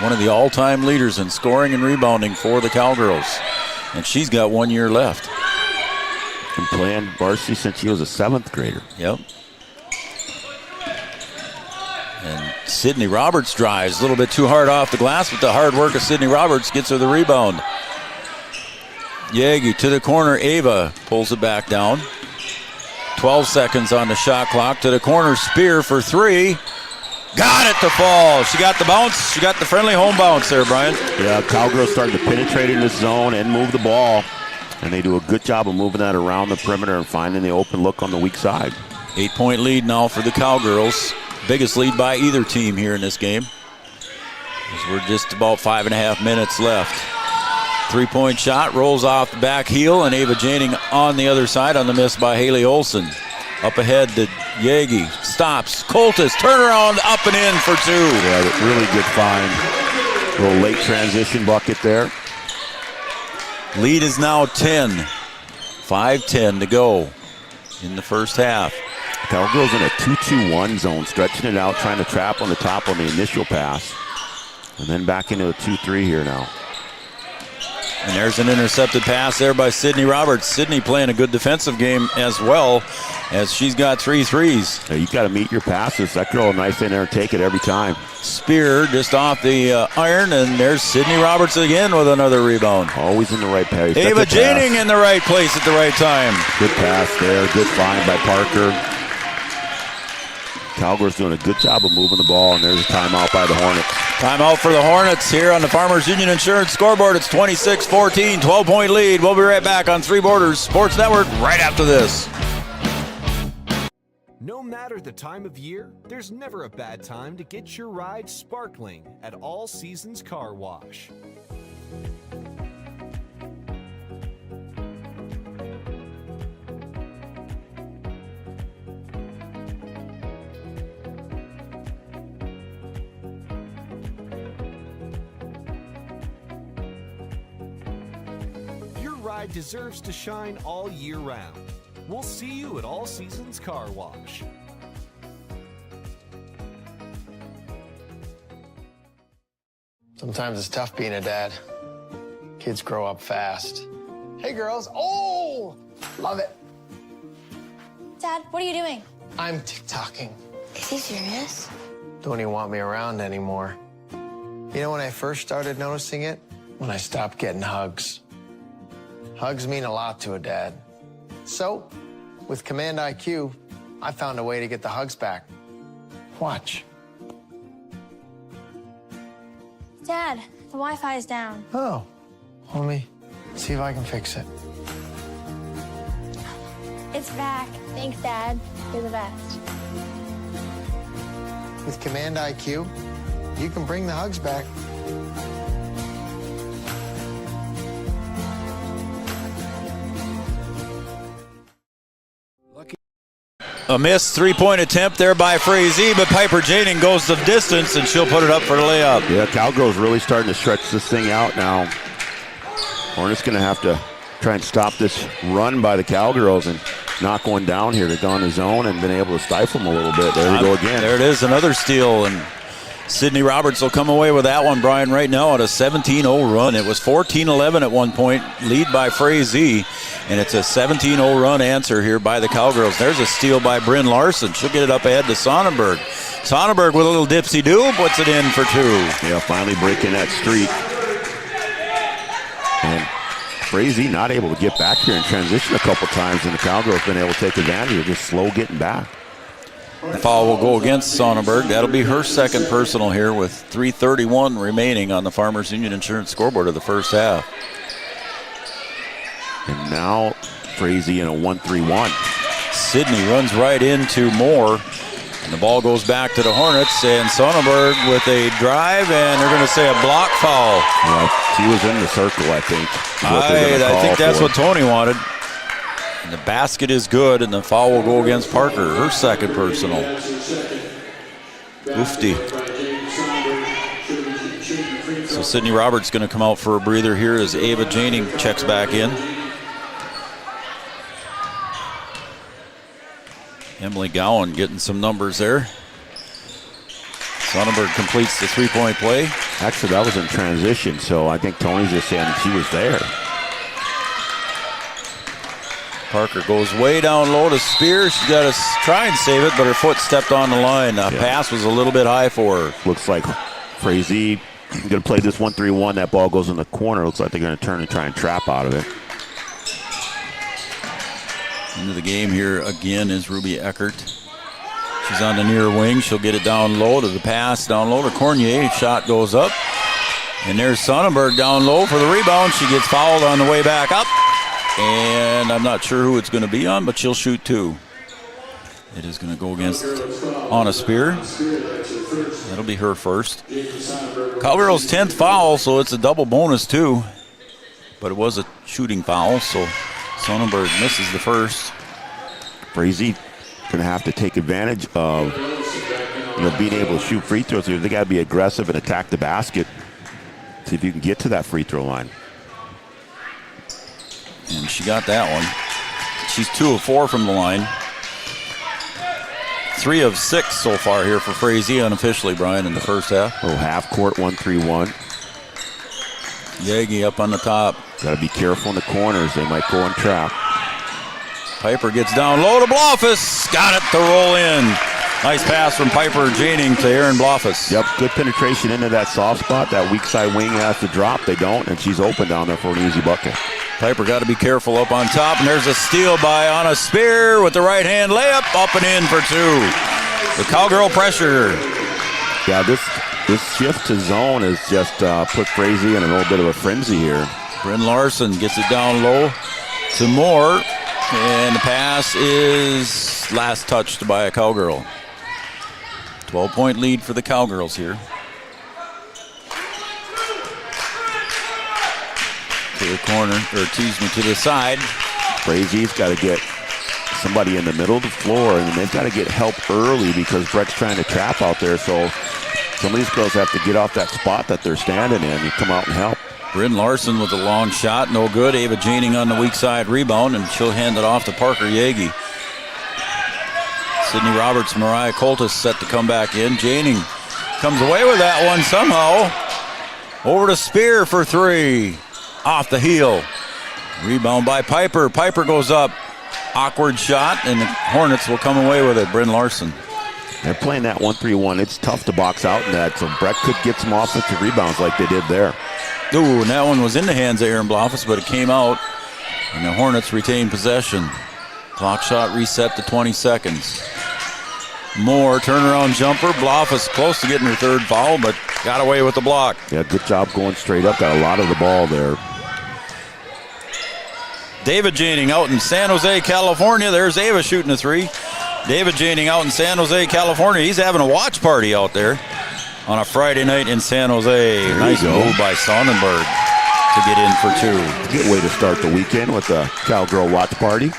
One of the all-time leaders in scoring and rebounding for the Cowgirls. And she's got 1 year left. Been playing varsity since she was a 7th grader. Yep. And Sydney Roberts drives a little bit too hard off the glass, but the hard work of Sydney Roberts gets her the rebound. Yagi to the corner. Ava pulls it back down. 12 seconds on the shot clock. To the corner, Spear for three. Got it to fall. She got the bounce. She got the friendly home bounce there, Brian. Yeah, Cowgirls starting to penetrate in this zone and move the ball. And they do a good job of moving that around the perimeter and finding the open look on the weak side. 8-point lead now for the Cowgirls. Biggest lead by either team here in this game. As we're just about 5.5 minutes left. 3-point shot rolls off the back heel, and Ava Janing on the other side on the miss by Haley Olsen. Up ahead to Yagi. Stops. Coltis. Turnaround. Up and in for two. Yeah, really good find. A little late transition bucket there. Lead is now 10. 5:10 to go in the first half. Cowgirls in a 2-2-1 zone, stretching it out, trying to trap on the top on the initial pass. And then back into a 2-3 here now. And there's an intercepted pass there by Sydney Roberts. Sydney playing a good defensive game as well, as she's got 3 threes. Yeah, you got to meet your passes. That girl nice in there and take it every time. Spear just off the iron, and there's Sydney Roberts again with another rebound. Always in the right place. Ava Janing in the right place at the right time. Good pass there. Good find by Parker. Cowgirls doing a good job of moving the ball, and there's a timeout by the Hornets. Timeout for the Hornets here on the Farmers Union Insurance scoreboard. It's 26-14, 12-point lead. We'll be right back on Three Borders Sports Network right after this. No matter the time of year, there's never a bad time to get your ride sparkling at All Seasons Car Wash. Deserves to shine all year round. We'll see you at All Seasons Car Wash. Sometimes it's tough being a dad. Kids grow up fast. Hey girls, oh, love it. Dad, what are you doing? I'm TikToking. Is he serious? Don't even want me around anymore. You know when I first started noticing it? When I stopped getting hugs. Hugs mean a lot to a dad. So, with Command IQ, I found a way to get the hugs back. Watch. Dad, the Wi-Fi is down. Oh, let me see if I can fix it. It's back. Thanks, Dad. You're the best. With Command IQ, you can bring the hugs back. A missed three-point attempt there by Frazee, but Piper Janing goes the distance, and she'll put it up for the layup. Yeah, Cowgirls really starting to stretch this thing out now. Hornets going to have to try and stop this run by the Cowgirls and knock one down here. They've gone to zone and been able to stifle them a little bit. There we go again. There it is, another steal, and Sydney Roberts will come away with that one, Brian, right now on a 17-0 run. It was 14-11 at one point, lead by Frazee, and it's a 17-0 run answer here by the Cowgirls. There's a steal by Bryn Larson. She'll get it up ahead to Sonnenberg. Sonnenberg with a little dipsy-do, puts it in for two. Yeah, finally breaking that streak. And Frazee not able to get back here in transition a couple times, and the Cowgirls been able to take advantage of just slow getting back. The foul will go against Sonnenberg. That'll be her second personal here with 3:31 remaining on the Farmers Union Insurance scoreboard of the first half. And now Frazee in a 1-3-1. Sydney runs right into Moore, and the ball goes back to the Hornets, and Sonnenberg with a drive, and they're going to say a block foul. Yeah, he was in the circle, I think. I think that's what Tony wanted. And the basket is good, and the foul will go against Parker, her second personal. Oofty. So Sydney Roberts going to come out for a breather here as Ava Janing checks back in. Emily Gowan getting some numbers there. Sonnenberg completes the three-point play. Actually, that was in transition, so I think Tony's just saying she was there. Parker goes way down low to Spear. She's got to try and save it, but her foot stepped on the line. The pass was a little bit high for her. Looks like Frazee going to play this 1-3-1. That ball goes in the corner. Looks like they're going to turn and try and trap out of it. Into the game here again is Ruby Eckert. She's on the near wing. She'll get it down low to the pass. Down low to Cornier. Shot goes up. And there's Sonnenberg down low for the rebound. She gets fouled on the way back up. And I'm not sure who it's going to be on, but she'll shoot two. It is going to go against Anna Spear. That'll be her first. Cowgirls' 10th foul, so it's a double bonus too. But it was a shooting foul, so Sonnenberg misses the first. Frazee going to have to take advantage of being able to shoot free throws. They got to be aggressive and attack the basket. See if you can get to that free throw line. And she got that one. She's 2 of 4 from the line. 3 of 6 so far here for Frazee unofficially, Brian, in the first half. A little half-court 1-3-1. Yagi up on the top. Got to be careful in the corners. They might go on trap. Piper gets down low to Blofus. Got it to roll in. Nice pass from Piper Janing to Aaron Blofus. Yep, good penetration into that soft spot. That weak side wing has to drop. They don't, and she's open down there for an easy bucket. Piper got to be careful up on top, and there's a steal by Anna Spear with the right-hand layup, up and in for two. The Cowgirl pressure. Yeah, this shift to zone has just put Frazee in a little bit of a frenzy here. Bryn Larson gets it down low to Moore, and the pass is last touched by a Cowgirl. 12-point lead for the Cowgirls here. To the corner, or to the side. Frazee's got to get somebody in the middle of the floor, and they've got to get help early because Brett's trying to trap out there. So some of these girls have to get off that spot that they're standing in and come out and help. Bryn Larson with a long shot, no good. Ava Janing on the weak side rebound, and she'll hand it off to Parker Yagi. Sydney Roberts, Mariah Coltis set to come back in. Janing comes away with that one somehow. Over to Spear for three. Off the heel. Rebound by Piper. Piper goes up. Awkward shot, and the Hornets will come away with it. Bryn Larson. They're playing that 1-3-1. It's tough to box out in that, so Brett could get some offensive rebounds like they did there. Ooh, and that one was in the hands of Aaron Blofus, but it came out, and the Hornets retain possession. Clock shot reset to 20 seconds. Moore, turnaround jumper. Blofus close to getting her third foul, but got away with the block. Yeah, good job going straight up. Got a lot of the ball there. David Janing out in San Jose, California. There's Ava shooting a three. David Janing out in San Jose, California. He's having a watch party out there on a Friday night in San Jose. Nice move by Sonnenberg to get in for two. Good way to start the weekend with a Cowgirl watch party.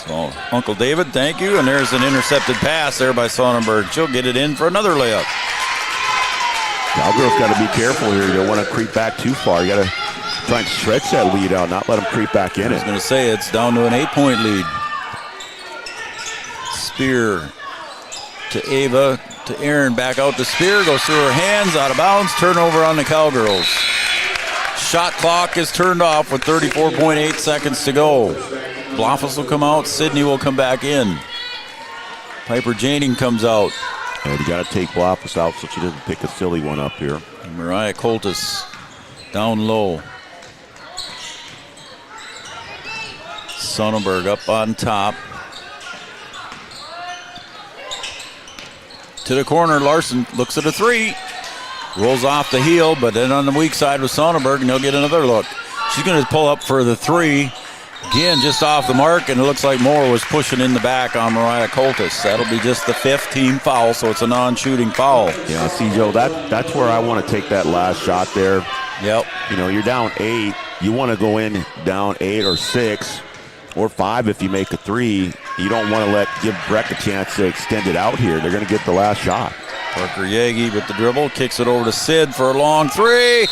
So, Uncle David, thank you. And there's an intercepted pass there by Sonnenberg. She'll get it in for another layup. Cowgirls got to be careful here. You don't want to creep back too far. You got to try and stretch that lead out, not let them creep back in it. I was going to say, it's down to an 8-point lead. Spear to Ava, to Aaron, back out to Spear, goes through her hands, out of bounds, turnover on the Cowgirls. Shot clock is turned off with 34.8 seconds to go. Bloffus will come out, Sydney will come back in. Piper Janing comes out. And you got to take Bloffus out so she doesn't pick a silly one up here. And Mariah Coltis down low. Sonnenberg up on top. To the corner, Larson looks at a three. Rolls off the heel, but then on the weak side with Sonnenberg, and he'll get another look. She's going to pull up for the three. Again, just off the mark, and it looks like Moore was pushing in the back on Mariah Coltis. That'll be just the fifth team foul, so it's a non-shooting foul. Yeah, see, Joe, that's where I want to take that last shot there. Yep. You know, you're down 8. You want to go in down 8 or 6 or 5 if you make a three. You don't want to give Breck a chance to extend it out here. They're going to get the last shot. Parker Yagi with the dribble, kicks it over to Sid for a long three.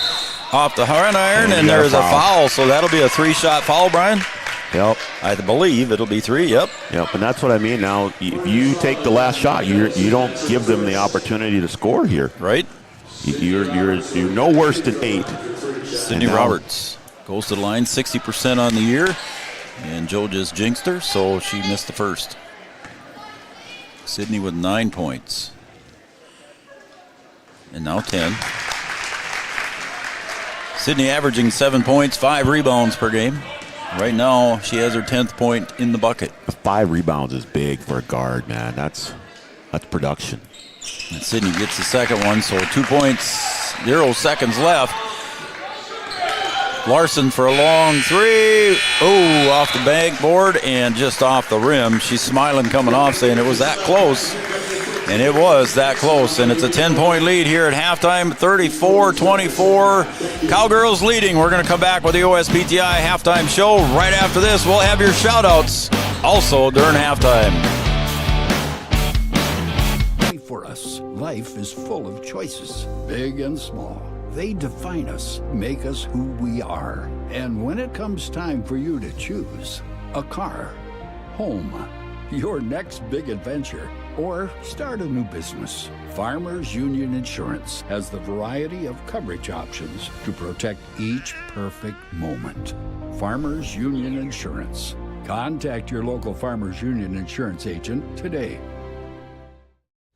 Off the iron, and there's a foul. So that'll be a 3-shot foul, Brian? Yep. I believe it'll be 3, yep. Yep, and that's what I mean. Now, if you take the last shot, you don't give them the opportunity to score here. Right. You're no worse than 8. Sydney Roberts goes to the line, 60% on the year. And Joe just jinxed her, so she missed the first. Sydney with 9 points. And now 10. Sydney averaging 7 points, 5 rebounds per game. Right now, she has her 10th point in the bucket. 5 rebounds is big for a guard, man. That's production. And Sydney gets the second one, so 2 points, 0 seconds left. Larson for a long three. Oh, off the backboard and just off the rim. She's smiling coming off, saying it was that close. And it was that close. And it's a 10-point lead here at halftime, 34-24. Cowgirls leading. We're going to come back with the OSPTI halftime show. Right after this, we'll have your shout-outs also during halftime. For us, life is full of choices, big and small. They define us, make us who we are. And when it comes time for you to choose a car, home, your next big adventure, or start a new business, Farmers Union Insurance has the variety of coverage options to protect each perfect moment. Farmers Union Insurance. Contact your local Farmers Union Insurance agent today.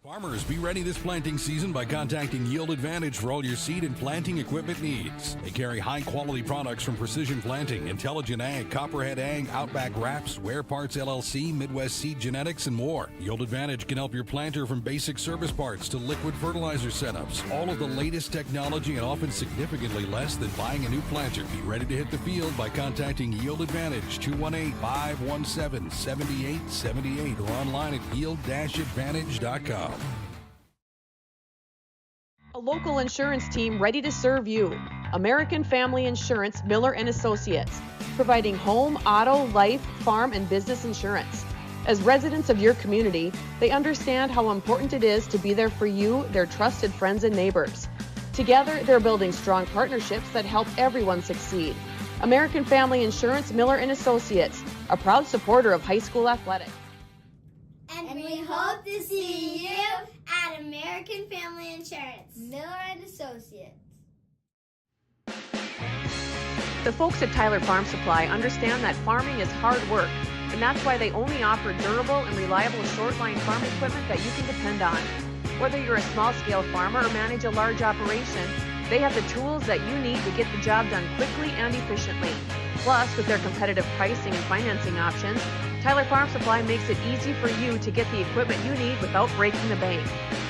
Farmers, be ready this planting season by contacting Yield Advantage for all your seed and planting equipment needs. They carry high-quality products from Precision Planting, Intelligent Ag, Copperhead Ag, Outback Wraps, Ware Parts LLC, Midwest Seed Genetics, and more. Yield Advantage can help your planter from basic service parts to liquid fertilizer setups. All of the latest technology and often significantly less than buying a new planter. Be ready to hit the field by contacting Yield Advantage, 218-517-7878, or online at yield-advantage.com. A local insurance team ready to serve you. American Family Insurance, Miller & Associates, providing home, auto, life, farm, and business insurance. As residents of your community, they understand how important it is to be there for you, their trusted friends and neighbors. Together, they're building strong partnerships that help everyone succeed. American Family Insurance, Miller & Associates, a proud supporter of high school athletics. And we hope to see you at American Family Insurance, Miller & Associates. The folks at Tyler Farm Supply understand that farming is hard work, and that's why they only offer durable and reliable short-line farm equipment that you can depend on. Whether you're a small-scale farmer or manage a large operation, they have the tools that you need to get the job done quickly and efficiently. Plus, with their competitive pricing and financing options, Tyler Farm Supply makes it easy for you to get the equipment you need without breaking the bank.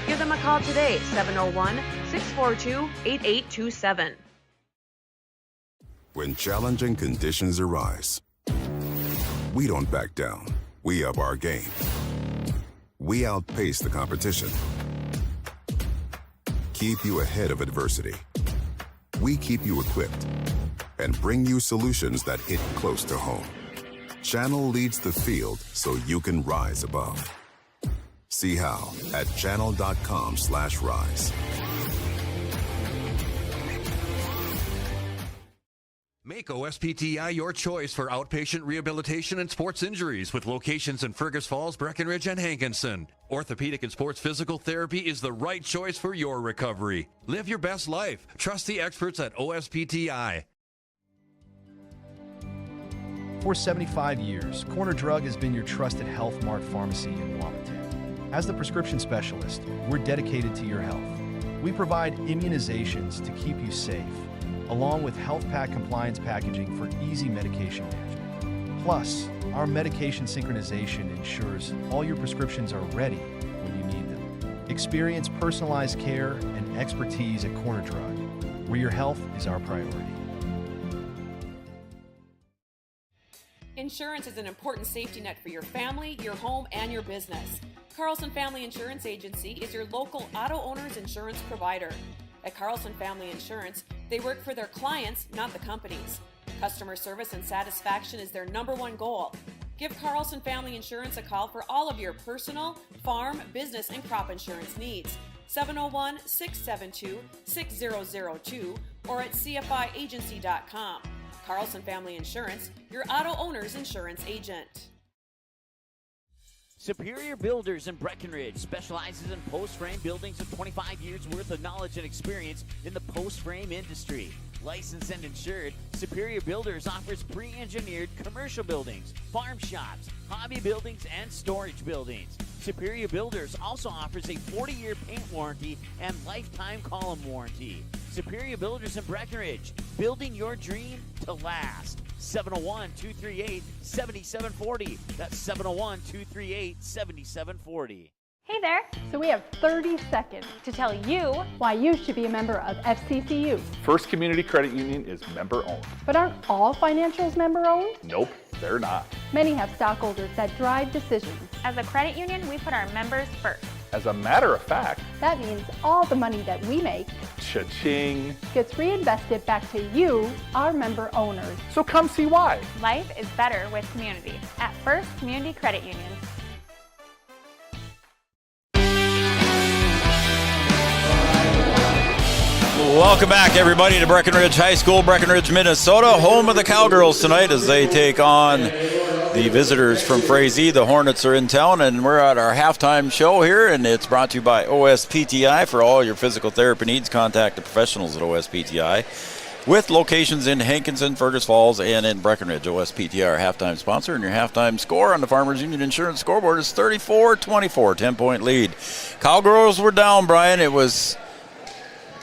Give them a call today, 701-642-8827. When challenging conditions arise, We don't back down. We up our game. We outpace the competition. Keep you ahead of adversity. We keep you equipped and bring you solutions that hit close to home. Channel leads the field so you can rise above. See how at channel.com/rise. Make OSPTI your choice for outpatient rehabilitation and sports injuries with locations in Fergus Falls, Breckenridge, and Hankinson. Orthopedic and sports physical therapy is the right choice for your recovery. Live your best life. Trust the experts at OSPTI. For 75 years, Corner Drug has been your trusted Health Mart pharmacy in Wapaton. As the prescription specialist, we're dedicated to your health. We provide immunizations to keep you safe, along with health pack compliance packaging for easy medication management. Plus, our medication synchronization ensures all your prescriptions are ready when you need them. Experience personalized care and expertise at Corner Drug, where your health is our priority. Insurance is an important safety net for your family, your home, and your business. Carlson Family Insurance Agency is your local auto owner's insurance provider. At Carlson Family Insurance, they work for their clients, not the companies. Customer service and satisfaction is their #1 goal. Give Carlson Family Insurance a call for all of your personal, farm, business, and crop insurance needs. 701-672-6002 or at cfiagency.com. Carlson Family Insurance, your auto owner's insurance agent. Superior Builders in Breckenridge specializes in post-frame buildings with 25 years worth of knowledge and experience in the post-frame industry. Licensed and insured, Superior Builders offers pre-engineered commercial buildings, farm shops, hobby buildings, and storage buildings. Superior Builders also offers a 40-year paint warranty and lifetime column warranty. Superior Builders in Breckenridge, building your dream to last. 701-238-7740. That's 701-238-7740. Hey there! So we have 30 seconds to tell you why you should be a member of FCCU. First Community Credit Union is member-owned. But aren't all financials member-owned? Nope, they're not. Many have stockholders that drive decisions. As a credit union, we put our members first. As a matter of fact, that means all the money that we make cha-ching gets reinvested back to you, our member owners. So come see why. Life is better with community at First Community Credit Union. Welcome back, everybody, to Breckenridge High School, Breckenridge, Minnesota, home of the Cowgirls tonight as they take on the visitors from Frazee. The Hornets are in town, and we're at our halftime show here, and it's brought to you by OSPTI. For all your physical therapy needs, contact the professionals at OSPTI. With locations in Hankinson, Fergus Falls, and in Breckenridge. OSPTI, our halftime sponsor, and your halftime score on the Farmers Union Insurance scoreboard is 34-24, 10-point lead. Cowgirls were down, Brian. It was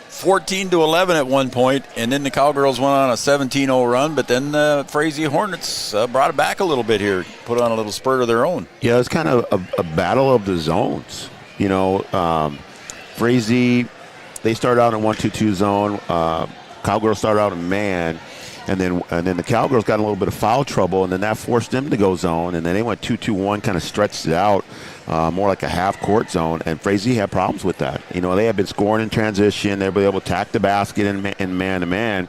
14-11 at one point, and then the Cowgirls went on a 17-0 run, but then the Frazee Hornets brought it back a little bit here, put on a little spurt of their own. Yeah, it's kind of a battle of the zones. You know, Frazee, they started out in a 1-2-2 zone. Cowgirls started out in man, and then the Cowgirls got a little bit of foul trouble, and then that forced them to go zone, and then they went 2-2-1, kind of stretched it out. More like a half-court zone, and Frazee had problems with that. You know, they had been scoring in transition. They were able to attack the basket in man-to-man,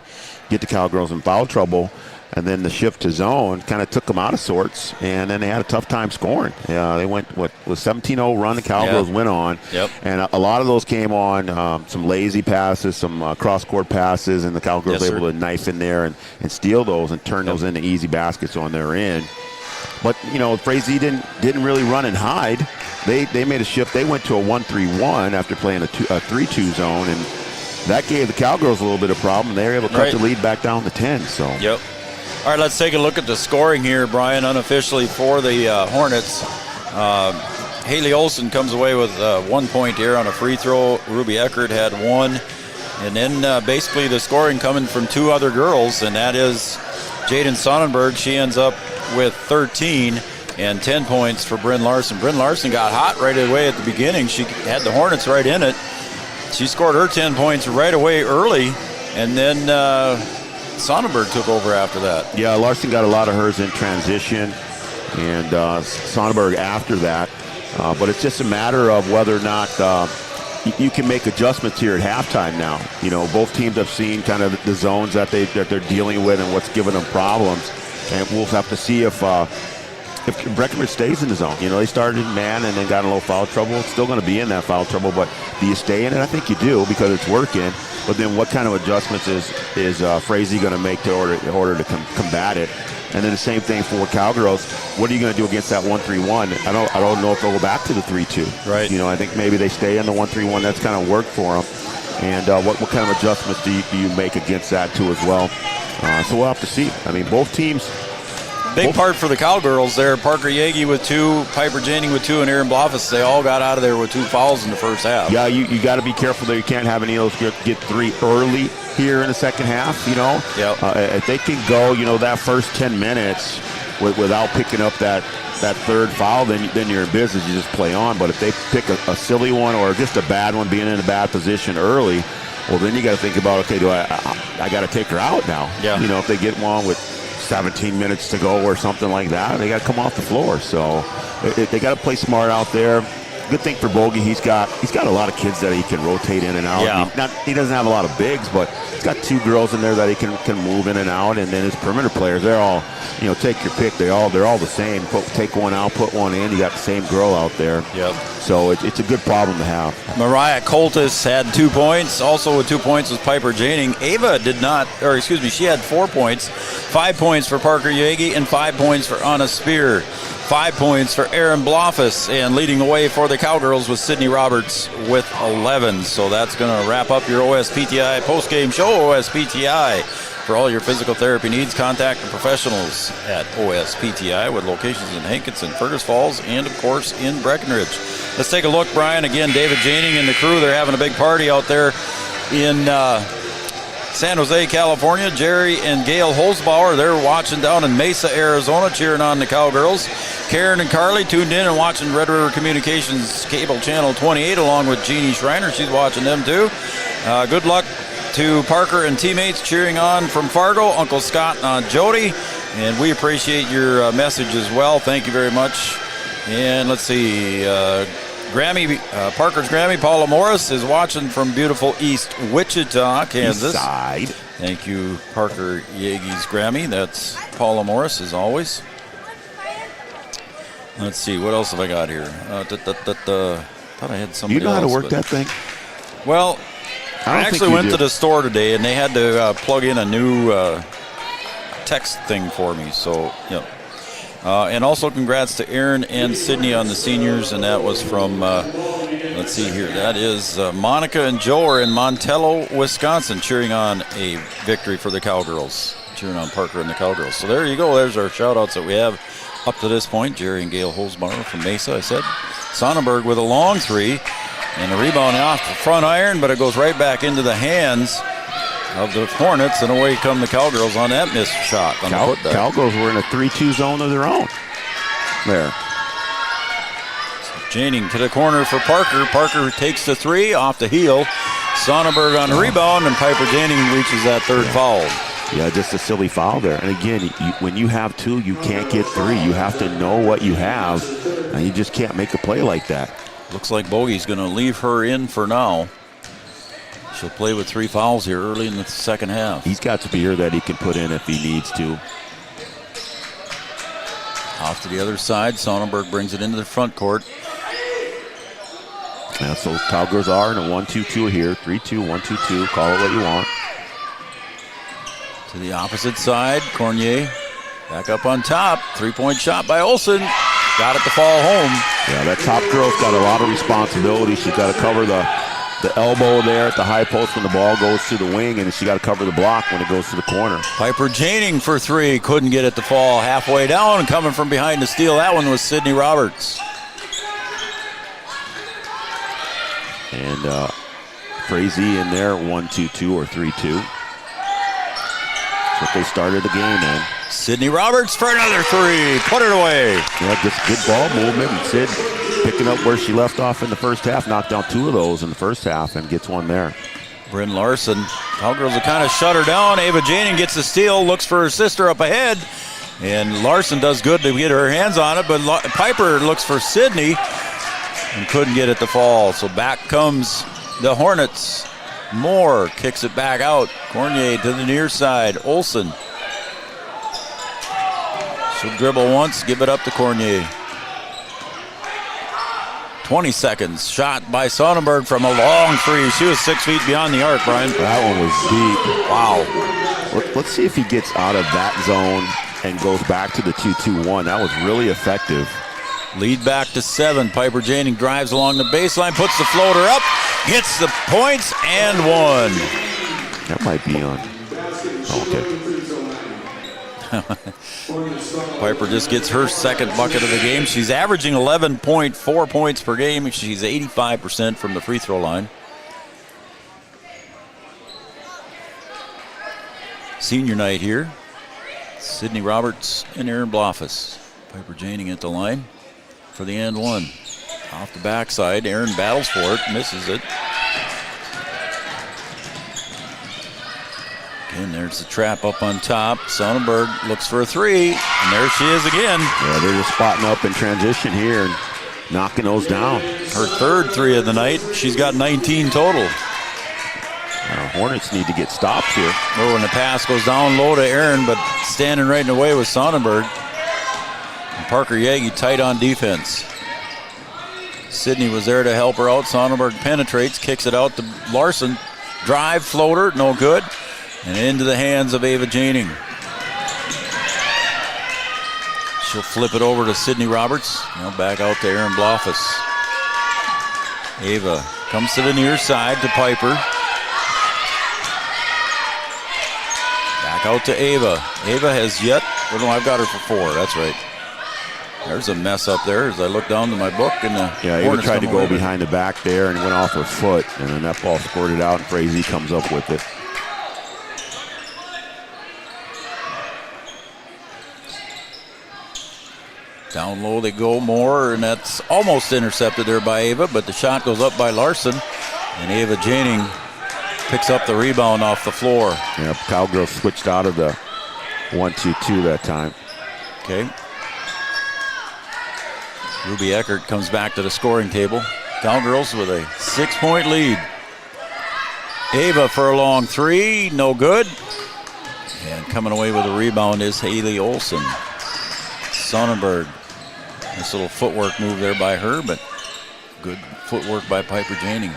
get the Cowgirls in foul trouble, and then the shift to zone kind of took them out of sorts, and then they had a tough time scoring. They went, was 17-0 run the Cowgirls went on, and a lot of those came on some lazy passes, some cross-court passes, and the Cowgirls were able to knife in there and steal those and turn those into easy baskets on their end. But, you know, Frazee didn't really run and hide. They made a shift. They went to a 1-3-1 after playing a 3-2 zone, and that gave the Cowgirls a little bit of problem. They were able to cut the lead back down to 10. So. Yep. All right, let's take a look at the scoring here, Brian, unofficially for the Hornets. Haley Olsen comes away with 1 point here on a free throw. Ruby Eckert had 1. And then basically the scoring coming from 2 other girls, and that is Jaden Sonnenberg. She ends up with 13 and 10 points for Bryn Larson. Bryn Larson got hot right away at the beginning. She had the Hornets right in it. She scored her 10 points right away early, and then Sonnenberg took over after that. Yeah, Larson got a lot of hers in transition. and Sonnenberg after that. But it's just a matter of whether or not you can make adjustments here at halftime now. You know, both teams have seen kind of the zones that they're dealing with and what's giving them problems. And we'll have to see if Breckenridge stays in the zone. You know, they started in man and then got in a little foul trouble. It's still going to be in that foul trouble, but do you stay in it? I think you do because it's working. But then what kind of adjustments is Frazee going to make in order to combat it? And then the same thing for Cowgirls. What are you going to do against that 1-3-1? I don't know if they'll go back to the 3-2. Right. You know, I think maybe they stay in the 1-3-1. That's kind of worked for them. And what kind of adjustments do you make against that too as well? So we'll have to see. I mean, both teams. Big part for the Cowgirls there. Parker Yagi with 2, Piper Janing with 2, and Aaron Blofus. They all got out of there with 2 fouls in the first half. Yeah, you got to be careful that you can't have any of those get 3 early here in the second half, you know. Yep. If they can go, you know, that first 10 minutes without picking up that 3rd foul, then you're in business. You just play on. But if they pick a silly one or just a bad one, being in a bad position early, well, then you got to think about, okay, do I got to take her out now? Yeah. You know, if they get one with 17 minutes to go or something like that, they got to come off the floor. So they got to play smart out there. Good thing for Bogey, he's got a lot of kids that he can rotate in and out. Yeah. He doesn't have a lot of bigs, but he's got 2 girls in there that he can move in and out. And then his perimeter players, they're all, you know, take your pick. They're all the same. Take one out, put one in. You got the same girl out there. Yep. So it's a good problem to have. Mariah Coltis had 2 points. Also with 2 points was Piper Janing. Ava did not, or excuse me, she had 4 points. 5 points for Parker Yagi and 5 points for Anna Spear. 5 points for Aaron Blofus, and leading the way for the Cowgirls was Sydney Roberts with 11. So that's going to wrap up your OSPTI postgame show. OSPTI, for all your physical therapy needs, contact the professionals at OSPTI with locations in Hankinson, Fergus Falls, and of course in Breckenridge. Let's take a look, Brian. Again, David Janing and the crew, they're having a big party out there in San Jose, California. Jerry and Gail Holzbauer, they're watching down in Mesa, Arizona, cheering on the Cowgirls. Karen and Carly tuned in and watching Red River Communications Cable Channel 28 along with Jeannie Schreiner. She's watching them too. Good luck to Parker and teammates cheering on from Fargo, Uncle Scott and Aunt Jody. And we appreciate your message as well. Thank you very much. And let's see, Parker's Grammy, Paula Morris, is watching from beautiful East Wichita, Kansas. East side. Thank you, Parker Yagi's Grammy. That's Paula Morris, as always. Let's see, what else have I got here? Thought I had somebody else. You know how to work that thing? Well, I actually went to the store today, and they had to plug in a new text thing for me. So, yeah. And also congrats to Aaron and Sydney on the seniors, and that was from, let's see here, that is Monica and Joe are in Montello, Wisconsin, cheering on a victory for the Cowgirls, cheering on Parker and the Cowgirls. So there you go. There's our shout-outs that we have up to this point. Jerry and Gail Holzbauer from Mesa, I said. Sonnenberg with a long 3, and a rebound off the front iron, but it goes right back into the hands of the Hornets, and away come the Cowgirls on that missed shot. Cowgirls were in a 3-2 zone of their own. There. Janing to the corner for Parker. Parker takes the 3 off the heel. Sonnenberg on the rebound, and Piper Janing reaches that 3rd foul. Yeah, just a silly foul there. And again, when you have 2, you can't get 3. You have to know what you have, and you just can't make a play like that. Looks like Bogey's going to leave her in for now. She'll play with 3 fouls here early in the second half. He's got to be here that he can put in if he needs to. Off to the other side. Sonnenberg brings it into the front court. Yeah, so Cowgirls are in a 1-2-2 here. 3-2, 1-2-2. Call it what you want. To the opposite side. Cornier back up on top. 3-point shot by Olsen. Got it to fall home. Yeah, that top girl's got a lot of responsibility. She's got to cover the elbow there at the high post when the ball goes to the wing, and she got to cover the block when it goes to the corner. Piper Janing for 3. Couldn't get it to fall halfway down, and coming from behind to steal that one was Sydney Roberts. And Frazee in there, 1-2-2 or 3-2. That's what they started the game in. Sydney Roberts for another 3. Put it away. Yeah, just good ball movement. And Sid picking up where she left off in the first half. Knocked down 2 of those in the first half and gets one there. Bryn Larson. Cowgirls will kind of shut her down. Ava Janing gets the steal, looks for her sister up ahead. And Larson does good to get her hands on it, but Piper looks for Sydney and couldn't get it to fall. So back comes the Hornets. Moore kicks it back out. Cornier to the near side. Olsen. She'll dribble once, give it up to Cornier. 20 seconds. Shot by Sonnenberg from a long three. She was 6 feet beyond the arc, Brian. That one was deep. Wow. Let's see if he gets out of that zone and goes back to the 2-2-1. That was really effective. Lead back to 7. Piper Janing drives along the baseline, puts the floater up, gets the points, and one. That might be on. Okay. Piper just gets her second bucket of the game. She's averaging 11.4 points per game. She's 85% from the free throw line. Senior night here. Sydney Roberts and Aaron Blofus. Piper Janing at the line for the and one. Off the backside, Aaron battles for it, misses it. Again, there's the trap up on top. Sonnenberg looks for a three, and there she is again. Yeah, they're just spotting up in transition here and knocking those down. Her third three of the night. She's got 19 total. Hornets need to get stops here. Oh, and the pass goes down low to Aaron, but standing right in the way was Sonnenberg. And Parker Yagi tight on defense. Sydney was there to help her out. Sonnenberg penetrates, kicks it out to Larson. Drive, floater, no good. And into the hands of Ava Janing. She'll flip it over to Sydney Roberts. Now back out to Aaron Blofus. Ava comes to the near side to Piper. Back out to Ava. Ava has yet, oh no, I've got her for 4. That's right. There's a mess up there as I look down to my book. And Ava tried to go behind the back there and went off her foot. And then that ball squirted out and Frazee comes up with it. Down low they go more, and that's almost intercepted there by Ava, but the shot goes up by Larson, and Ava Janing picks up the rebound off the floor. Yeah, Cowgirls switched out of the 1-2-2 that time. Okay. Ruby Eckert comes back to the scoring table. Cowgirls with a 6-point lead. Ava for a long three, no good. And coming away with a rebound is Haley Olsen. Sonnenberg. Nice little footwork move there by her, but good footwork by Piper Janing.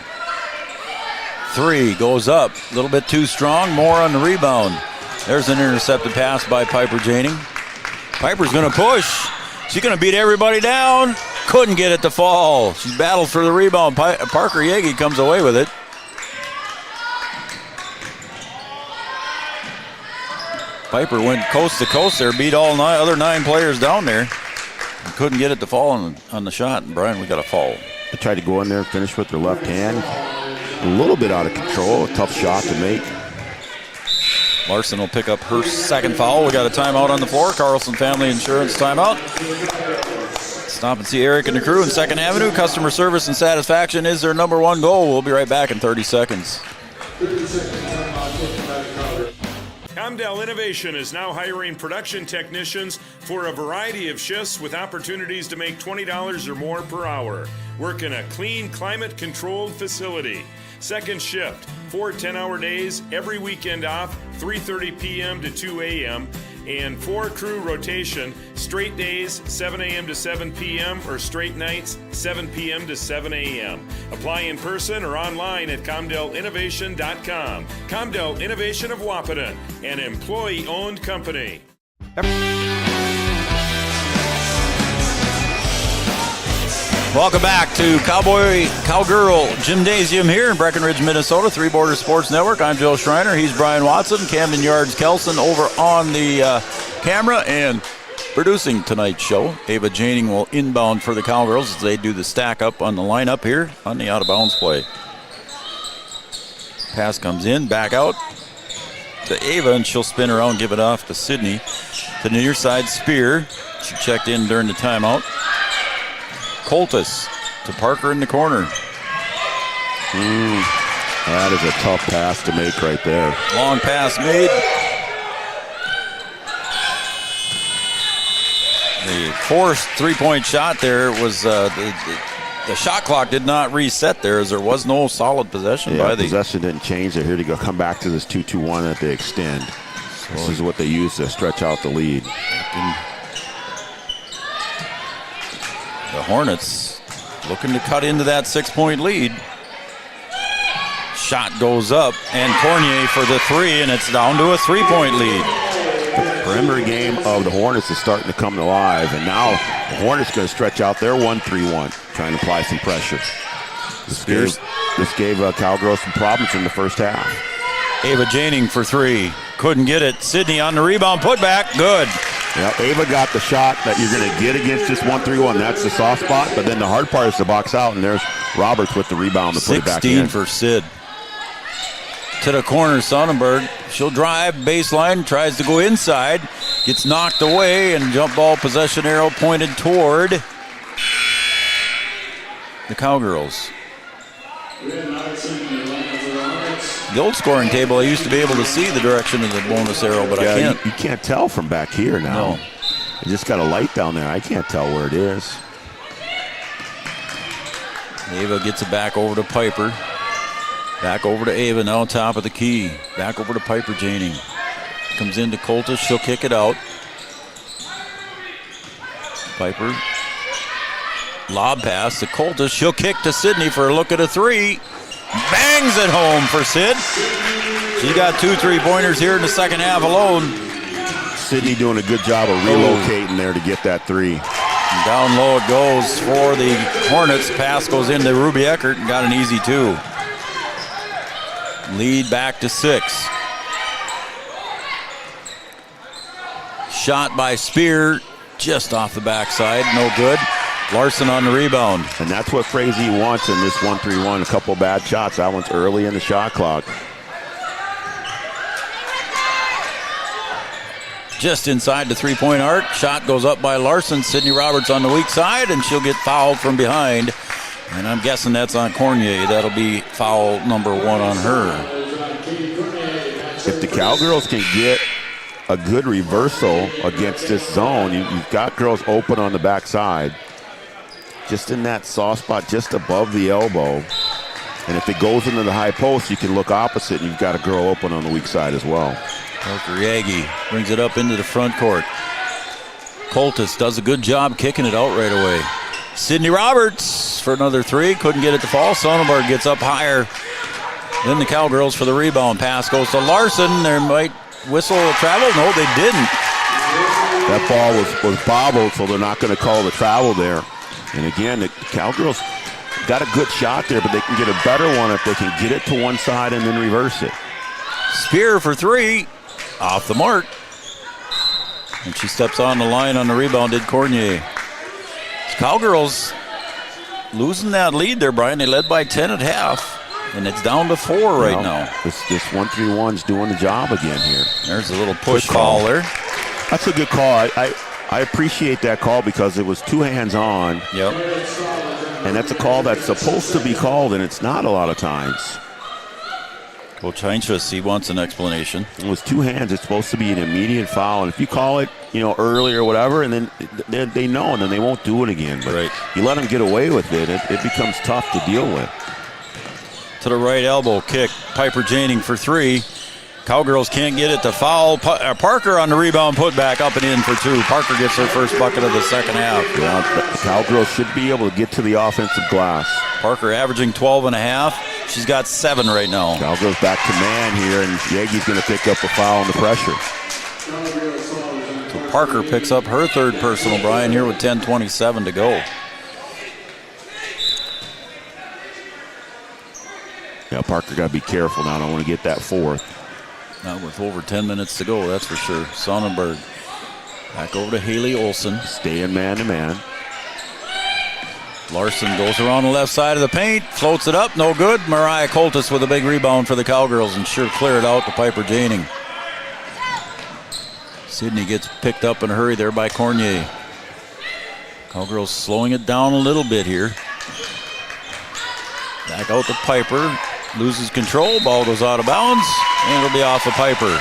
Three goes up, a little bit too strong, more on the rebound. There's an intercepted pass by Piper Janing. Piper's going to push. She's going to beat everybody down. Couldn't get it to fall. She battled for the rebound. Parker Yagi comes away with it. Piper went coast to coast there, beat all other 9 players down there. Couldn't get it to fall on the shot. And Brian, we got a foul. They tried to go in there and finish with their left hand. A little bit out of control. A tough shot to make. Larson will pick up her second foul. We got a timeout on the floor. Carlson Family Insurance timeout. Stop and see Eric and the crew in 2nd Avenue. Customer service and satisfaction is their #1 goal. We'll be right back in 30 seconds. Comdell Innovation is now hiring production technicians for a variety of shifts with opportunities to make $20 or more per hour. Work in a clean, climate-controlled facility. Second shift, 4 10-hour days, every weekend off, 3:30 p.m. to 2 a.m., and 4 crew rotation, straight days, 7 a.m. to 7 p.m., or straight nights, 7 p.m. to 7 a.m. Apply in person or online at ComdellInnovation.com. Comdell Innovation of Wahpeton, an employee-owned company. Welcome back to Cowgirl Gymnasium here in Breckenridge, Minnesota, Three Borders Sports Network. I'm Joe Schreiner. He's Brian Watson. Camden Yards Kelson over on the camera and producing tonight's show. Ava Janing will inbound for the Cowgirls as they do the stack up on the lineup here on the out-of-bounds play. Pass comes in, back out to Ava, and she'll spin around, give it off to Sydney. To the near side, Spear. She checked in during the timeout. Coltis to Parker in the corner. That is a tough pass to make right there. Long pass made. forced three-point shot there was the shot clock did not reset there, as there was no solid possession by the possession didn't change. They're here to go come back to this 2-2-1 that they extend. This is what they use to stretch out the lead. The Hornets looking to cut into that 6-point lead. Shot goes up, and Cornier for the three, and it's down to a 3-point lead. The perimeter game of the Hornets is starting to come alive, and now the Hornets going to stretch out their 1-3-1, trying to apply some pressure. This gave Cowgirls some problems in the first half. Ava Janing for three. Couldn't get it. Sydney on the rebound. Put back. Good. Yeah, Ava got the shot that you're going to get against this 1-3-1. That's the soft spot. But then the hard part is to box out, and there's Roberts with the rebound to put it back in. 16 for Sid. To the corner, Sonnenberg. She'll drive baseline, tries to go inside, gets knocked away, and jump ball possession arrow pointed toward the Cowgirls. The old scoring table, I used to be able to see the direction of the bonus arrow, but I can't. You can't tell from back here now. No. You just got a light down there. I can't tell where it is. Ava gets it back over to Piper. Back over to Ava, now top of the key. Back over to Piper Janing. Comes into Coltis, she'll kick it out. Piper. Lob pass to Coltis, she'll kick to Sydney for a look at a three. Bangs it home for Sid. She's got 2 3-pointers here in the second half alone. Sydney doing a good job of relocating there to get that three. And down low it goes for the Hornets. Pass goes into Ruby Eckert and got an easy 2. Lead back to 6. Shot by Spear, just off the backside, no good. Larson on the rebound. And that's what Frazee wants in this 1-3-1. A couple bad shots. That one's early in the shot clock. Just inside the 3-point arc. Shot goes up by Larson. Sydney Roberts on the weak side, and she'll get fouled from behind. And I'm guessing that's on Cornier. That'll be foul number 1 on her. If the Cowgirls can get a good reversal against this zone, you've got girls open on the backside. Just in that soft spot, just above the elbow. And if it goes into the high post, you can look opposite, and you've got a girl open on the weak side as well. Parker Yagi brings it up into the front court. Coltis does a good job kicking it out right away. Sydney Roberts for another 3. Couldn't get it to fall. Sonnenberg gets up higher than the Cowgirls for the rebound. Pass goes to Larson. There might whistle a travel. No, they didn't. That ball was bobbled, so they're not going to call the travel there. And again, the Cowgirls got a good shot there, but they can get a better one if they can get it to one side and then reverse it. Spear for 3. Off the mark. And she steps on the line on the rebound, did Cornier. Cowgirls losing that lead there, Brian. They led by 10 at half, and it's down to 4 right now. This 1-3-1's doing the job again here. There's a little push call there. That's a good call. I appreciate that call because it was 2 hands on. Yep. And that's a call that's supposed to be called, and it's not a lot of times. Coach Heinzschus, he wants an explanation. It was 2 hands. It's supposed to be an immediate foul. And if you call it, early or whatever, and then they know, and then they won't do it again. But you let them get away with it, it becomes tough to deal with. To the right elbow kick. Piper Janing for 3. Cowgirls can't get it to foul. Parker on the rebound, put back up and in for 2. Parker gets her first bucket of the second half. Yeah, the Cowgirls should be able to get to the offensive glass. Parker averaging 12.5. She's got 7 right now. Cowgirls back to man here, and Yagi's going to pick up a foul on the pressure. So Parker picks up her 3rd personal, Brian, here with 10:27 to go. Yeah, Parker got to be careful now. I don't want to get that 4th. Not with over 10 minutes to go, that's for sure. Sonnenberg back over to Haley Olsen. Staying man-to-man. Larson goes around the left side of the paint, floats it up, no good. Mariah Coltis with a big rebound for the Cowgirls and sure clear it out to Piper Janing. Sydney gets picked up in a hurry there by Cornier. Cowgirls slowing it down a little bit here. Back out to Piper, loses control, ball goes out of bounds, and it'll be off of Piper.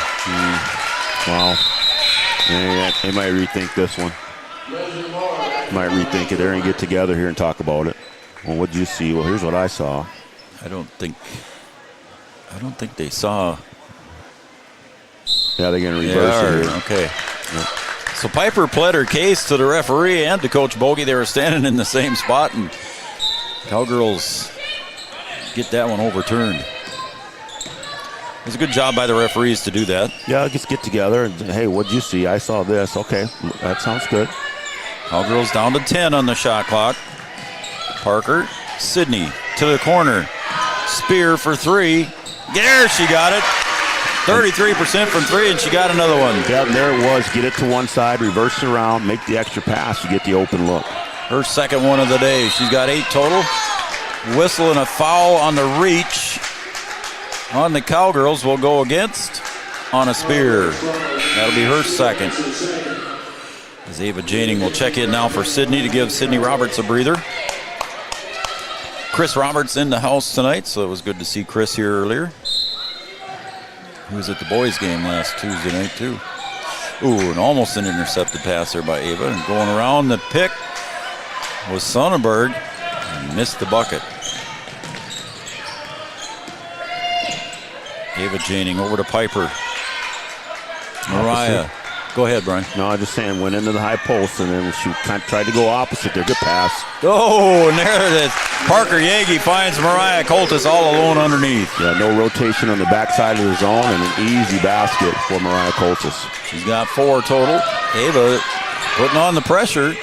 Wow. Yeah, they might rethink this one. might rethink it there and get together here and talk about it. Well, what did you see? Well, here's what I saw. I don't think they saw. Yeah, they're going to reverse it here. Okay. Yep. So Piper pled her case to the referee and to Coach Bogey. They were standing in the same spot, and Cowgirls get that one overturned. It was a good job by the referees to do that. Yeah, just get together and, hey, what'd you see? I saw this. Okay, that sounds good. Cowgirls down to 10 on the shot clock. Parker, Sydney to the corner. Spear for three. There, she got it. 33% from three, and she got another one. Yeah, there it was. Get it to one side, reverse it around, make the extra pass. You get the open look. Her second one of the day. She's got 8 total. Whistle and a foul on the reach on the Cowgirls will go against on a Spear. That'll be her second. As Ava Janing will check in now for Sydney to give Sydney Roberts a breather. Chris Roberts in the house tonight, so it was good to see Chris here earlier. He was at the boys' game last Tuesday night, too. Ooh, and almost an intercepted pass there by Ava. And going around the pick was Sonnenberg and missed the bucket. Ava Janing over to Piper. Mariah. Go ahead, Brian. No, I'm just saying, went into the high post, and then she kind of tried to go opposite there. Good pass. Oh, and there it is. Parker Yagi finds Mariah Coltis all alone underneath. Yeah, no rotation on the backside of the zone, and an easy basket for Mariah Coltis. She's got 4 total. Ava putting on the pressure.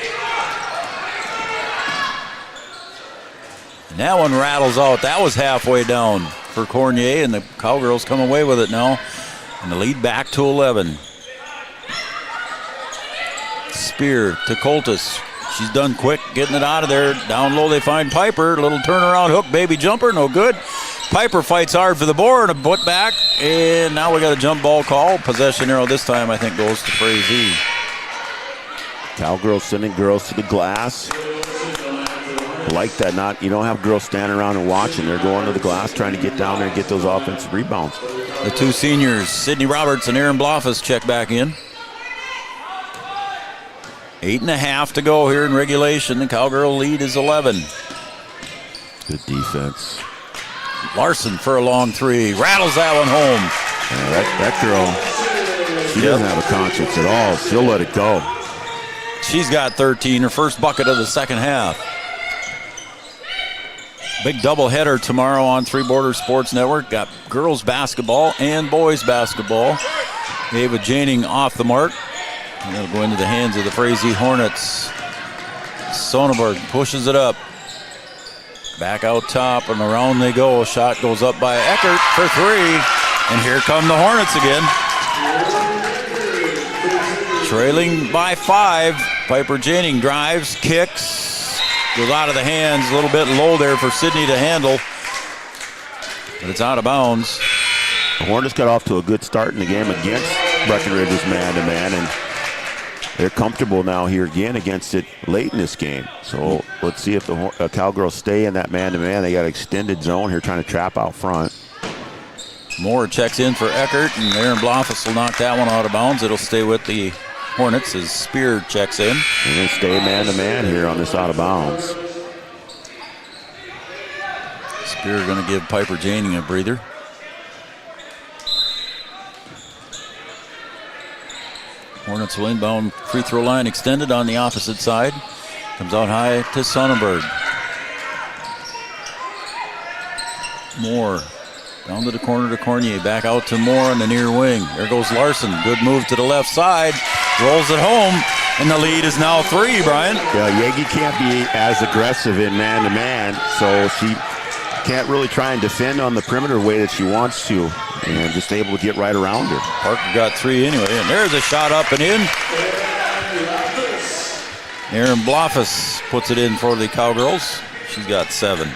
And that one rattles out. That was halfway down for Cornier, and the Cowgirls come away with it now. And the lead back to 11. Spear to Coltis. She's done quick getting it out of there. Down low they find Piper. Little turnaround hook, baby jumper, no good. Piper fights hard for the board, a put back, and now we got a jump ball call. Possession arrow this time I think goes to Frazee. Cowgirls sending girls to the glass. Like that, you don't have girls standing around and watching. They're going to the glass, trying to get down there and get those offensive rebounds. The two seniors, Sydney Roberts and Erin Blofus, check back in. 8.5 to go here in regulation. The Cowgirl lead is 11. Good defense. Larson for a long three. Rattles that one home. Yeah, that girl, she doesn't have a conscience at all. She'll let it go. She's got 13, her first bucket of the second half. Big doubleheader tomorrow on Three Borders Sports Network. Got girls basketball and boys basketball. Ava Janing off the mark. And that'll go into the hands of the Frazee Hornets. Sonnenberg pushes it up. Back out top and around they go. A shot goes up by Eckert for three. And here come the Hornets again. Trailing by 5. Piper Janing drives, kicks, goes out of the hands. A little bit low there for Sydney to handle. But it's out of bounds. The Hornets got off to a good start in the game against Breckenridge's man-to-man, and they're comfortable now here again against it late in this game. So let's see if the Cowgirls stay in that man-to-man. They got extended zone here trying to trap out front. Moore checks in for Eckert, and Erin Blofus will knock that one out of bounds. It'll stay with the Hornets as Spear checks in. And they stay man-to-man here on this out of bounds. Spear going to give Piper Janing a breather. Hornets will inbound, free throw line extended on the opposite side. Comes out high to Sonnenberg. Moore down to the corner to Cornier. Back out to Moore on the near wing. There goes Larson. Good move to the left side. Rolls it home. And the lead is now 3, Brian. Yeah, Yagi can't be as aggressive in man-to-man, so she can't really try and defend on the perimeter the way that she wants to, and just able to get right around her. Parker got 3 anyway, and there's a shot up and in. Erin Blofus puts it in for the Cowgirls. She's got 7.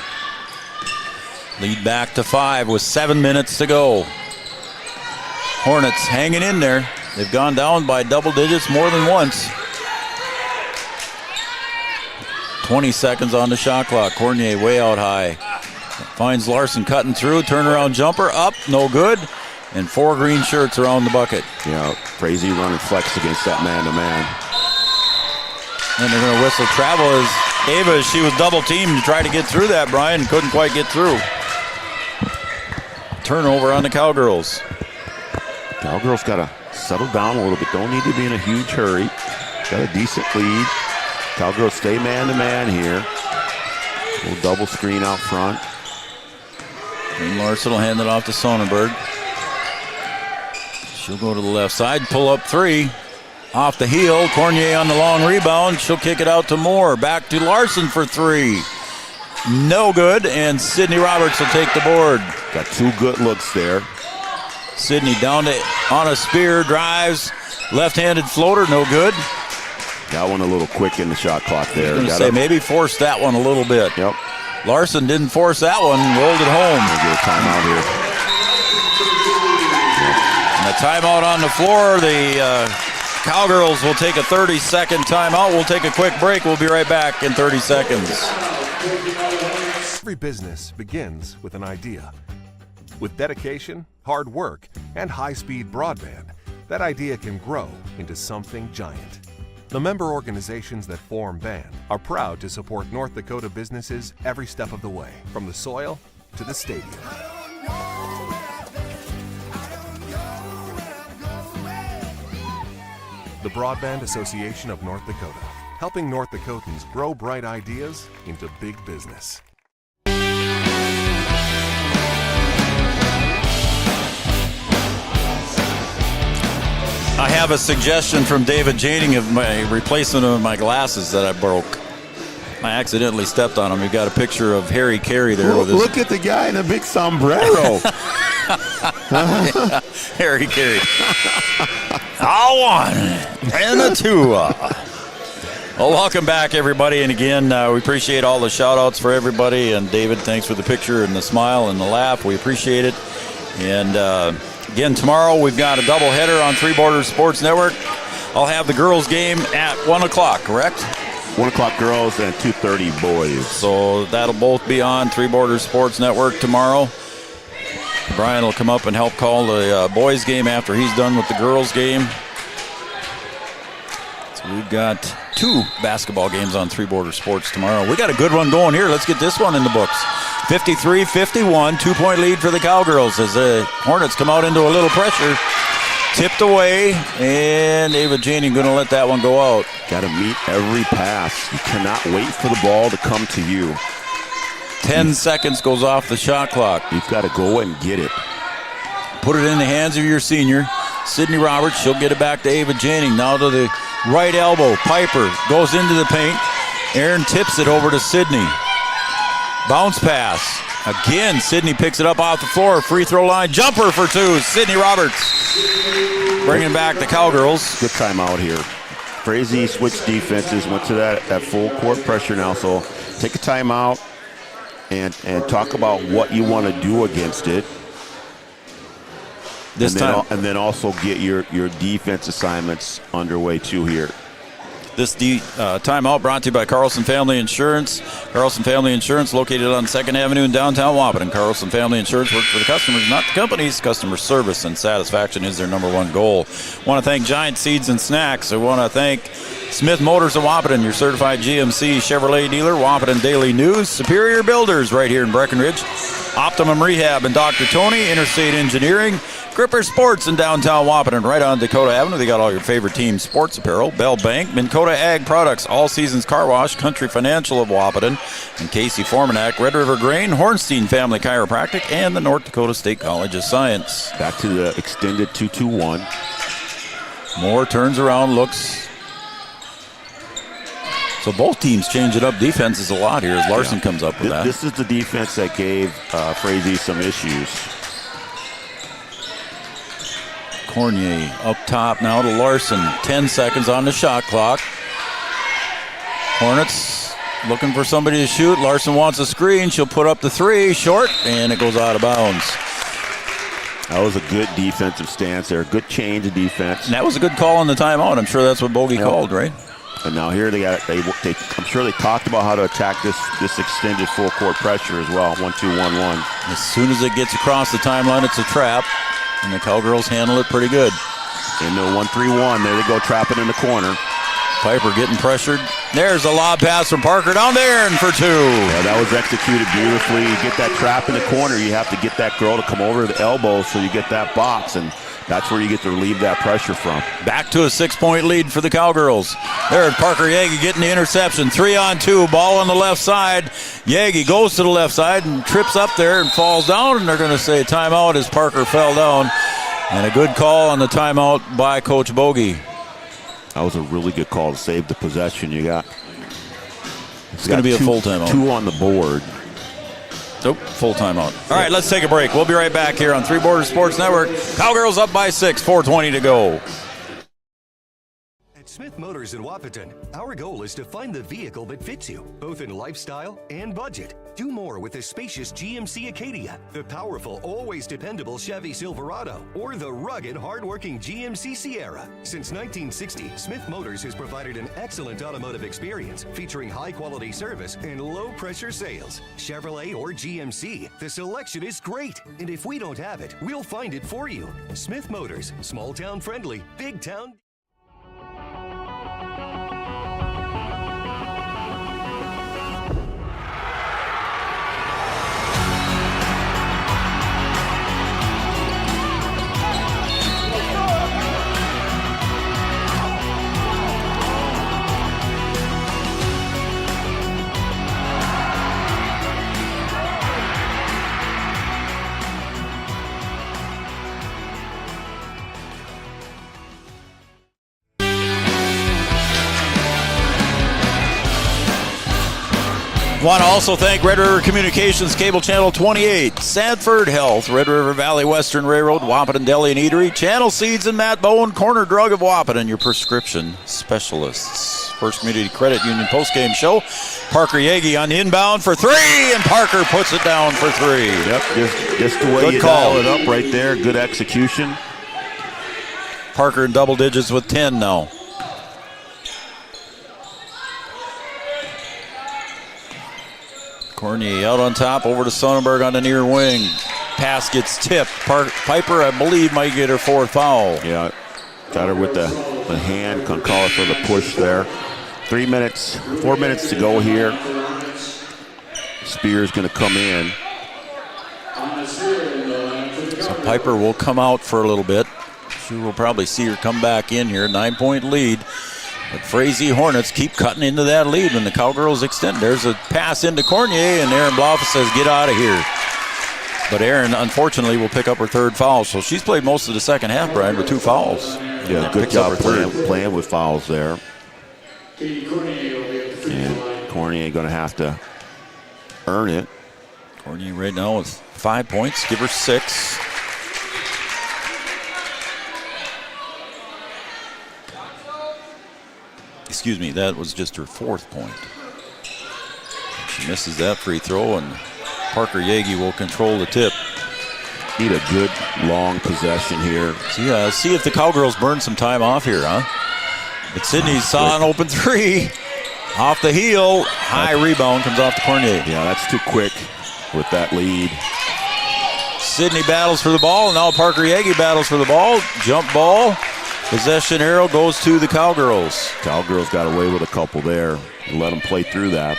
Lead back to 5 with 7 minutes to go. Hornets hanging in there. They've gone down by double digits more than once. 20 seconds on the shot clock. Cornier way out high. Finds Larson cutting through. Turnaround jumper up. No good. And 4 green shirts around the bucket. Yeah, Frazee running flex against that man-to-man. And they're going to whistle travel as Ava, she was double teamed to try to get through that, Brian, couldn't quite get through. Turnover on the Cowgirls. Cowgirls got to settle down a little bit. Don't need to be in a huge hurry. Got a decent lead. Cowgirls stay man-to-man here. A little double screen out front. And Larson will hand it off to Sonnenberg. She'll go to the left side, pull up three. Off the heel, Cornier on the long rebound. She'll kick it out to Moore. Back to Larson for three. No good, and Sydney Roberts will take the board. Got two good looks there. Sydney down to on a spear, drives, left-handed floater, no good. That one a little quick in the shot clock there. I was going to say, maybe forced that one a little bit. Yep. Larson didn't force that one, rolled it home. We'll get a timeout here. And a timeout on the floor. The Cowgirls will take a 30-second timeout. We'll take a quick break. We'll be right back in 30 seconds. Every business begins with an idea. With dedication, hard work, and high-speed broadband, that idea can grow into something giant. The member organizations that form BAND are proud to support North Dakota businesses every step of the way, from the soil to the stadium. The Broadband Association of North Dakota, helping North Dakotans grow bright ideas into big business. I have a suggestion from David Janing of my replacement of my glasses that I broke. I accidentally stepped on them. We've got a picture of Harry Carey there. Look at the guy in a big sombrero. Yeah, Harry Carey. A one and a two. Well, welcome back, everybody. And again, we appreciate all the shout-outs for everybody. And David, thanks for the picture and the smile and the laugh. We appreciate it. And again, tomorrow we've got a doubleheader on Three Borders Sports Network. I'll have the girls' game at 1 o'clock, correct? 1 o'clock girls and 2:30 boys. So that'll both be on Three Borders Sports Network tomorrow. Brian will come up and help call the boys' game after he's done with the girls' game. So we've got 2 basketball games on Three Borders Sports tomorrow. We got a good one going here. Let's get this one in the books. 53-51, 2-point lead for the Cowgirls as the Hornets come out into a little pressure. Tipped away, and Ava Janey going to let that one go out. Got to meet every pass. You cannot wait for the ball to come to you. 10 seconds goes off the shot clock. You've got to go and get it. Put it in the hands of your senior, Sydney Roberts. She'll get it back to Ava Janey. Now to the right elbow. Piper goes into the paint. Aaron tips it over to Sydney. Bounce pass. Again, Sydney picks it up off the floor. Free throw line. Jumper for 2. Sydney Roberts bringing back the Cowgirls. Good timeout here. Frazee switched defenses, went to that full court pressure now. So take a timeout and talk about what you want to do against it. And then also get your defense assignments underway too here. This timeout brought to you by Carlson Family Insurance. Carlson Family Insurance located on 2nd Avenue in downtown Wahpeton. Carlson Family Insurance works for the customers, not the companies. Customer service and satisfaction is their number one goal. Want to thank Giant Seeds and Snacks. I want to thank Smith Motors of Wahpeton, your certified GMC Chevrolet dealer. Wahpeton Daily News. Superior Builders right here in Breckenridge. Optimum Rehab and Dr. Tony. Interstate Engineering. Gripper Sports in downtown Wahpeton, right on Dakota Avenue. They got all your favorite team sports apparel. Bell Bank, Minn Kota Ag Products, All Seasons Car Wash, Country Financial of Wahpeton, and Casey Formanak, Red River Grain, Hornstein Family Chiropractic, and the North Dakota State College of Science. Back to the extended 2-2-1. Moore turns around, looks. So both teams change it up defenses a lot here as Larson comes up with that. This is the defense that gave Frazee some issues. Cornier up top now to Larson. 10 seconds on the shot clock. Hornets looking for somebody to shoot. Larson wants a screen. She'll put up the 3. Short, and it goes out of bounds. That was a good defensive stance there. Good change of defense. And that was a good call on the timeout. I'm sure that's what Bogey called, right? And now here I'm sure they talked about how to attack this extended full court pressure as well. 1-2-1-1. As soon as it gets across the timeline, it's a trap. And the Cowgirls handle it pretty good. In the 1-3-1, there they go, trapping in the corner. Piper getting pressured. There's a lob pass from Parker down there and for 2. Yeah, that was executed beautifully. You get that trap in the corner, you have to get that girl to come over the elbow so you get that box, and that's where you get to relieve that pressure from. Back to a 6-point lead for the Cowgirls. There's Parker Yagi getting the interception. 3-on-2, ball on the left side. Yagi goes to the left side and trips up there and falls down, and they're going to say timeout as Parker fell down. And a good call on the timeout by Coach Bogey. That was a really good call to save the possession. You got. It's going to be a full timeout. 2 on the board. Nope, full timeout. All right, let's take a break. We'll be right back here on Three Borders Sports Network. Cowgirls up by 6, 4:20 to go. At Smith Motors in Wapaton, our goal is to find the vehicle that fits you, both in lifestyle and budget. Do more with the spacious GMC Acadia, the powerful, always dependable Chevy Silverado, or the rugged, hardworking GMC Sierra. Since 1960, Smith Motors has provided an excellent automotive experience, featuring high-quality service and low-pressure sales. Chevrolet or GMC, the selection is great. And if we don't have it, we'll find it for you. Smith Motors, small-town friendly, big-town... Want to also thank Red River Communications, Cable Channel 28, Sanford Health, Red River Valley Western Railroad, Wapaton Deli and Eatery, Channel Seeds and Matt Bowen, Corner Drug of Wapaton, your prescription specialists. First Community Credit Union postgame show. Parker Yagi on the inbound for 3, and Parker puts it down for 3. Yep, just the way good you call. dial it up right there. Good execution. Parker in double digits with 10 now. Cornier out on top, over to Sonnenberg on the near wing. Pass gets tipped. Piper, I believe, might get her 4th foul. Yeah, got her with the hand. Can call it for the push there. 4 minutes to go here. Spear's going to come in. So Piper will come out for a little bit. She will probably see her come back in here. 9-point lead. But Frazee Hornets keep cutting into that lead when the Cowgirls extend. There's a pass into Cornier, and Aaron Bloff says, get out of here. But Aaron, unfortunately, will pick up her 3rd foul. So she's played most of the second half, Brian, with 2 fouls. Yeah, good job playing with fouls there. And Cornier going to have to earn it. Cornier right now with 5 points. Give her 6. Excuse me, that was just her 4th point. She misses that free throw, and Parker Yagi will control the tip. Need a good long possession here. See if the Cowgirls burn some time off here, huh? But Sydney saw an open 3. Off the heel, high rebound comes off to Cornier. Yeah, that's too quick with that lead. Sydney battles for the ball, and now Parker Yagi battles for the ball. Jump ball. Possession arrow goes to the Cowgirls. Cowgirls got away with a couple there. Let them play through that.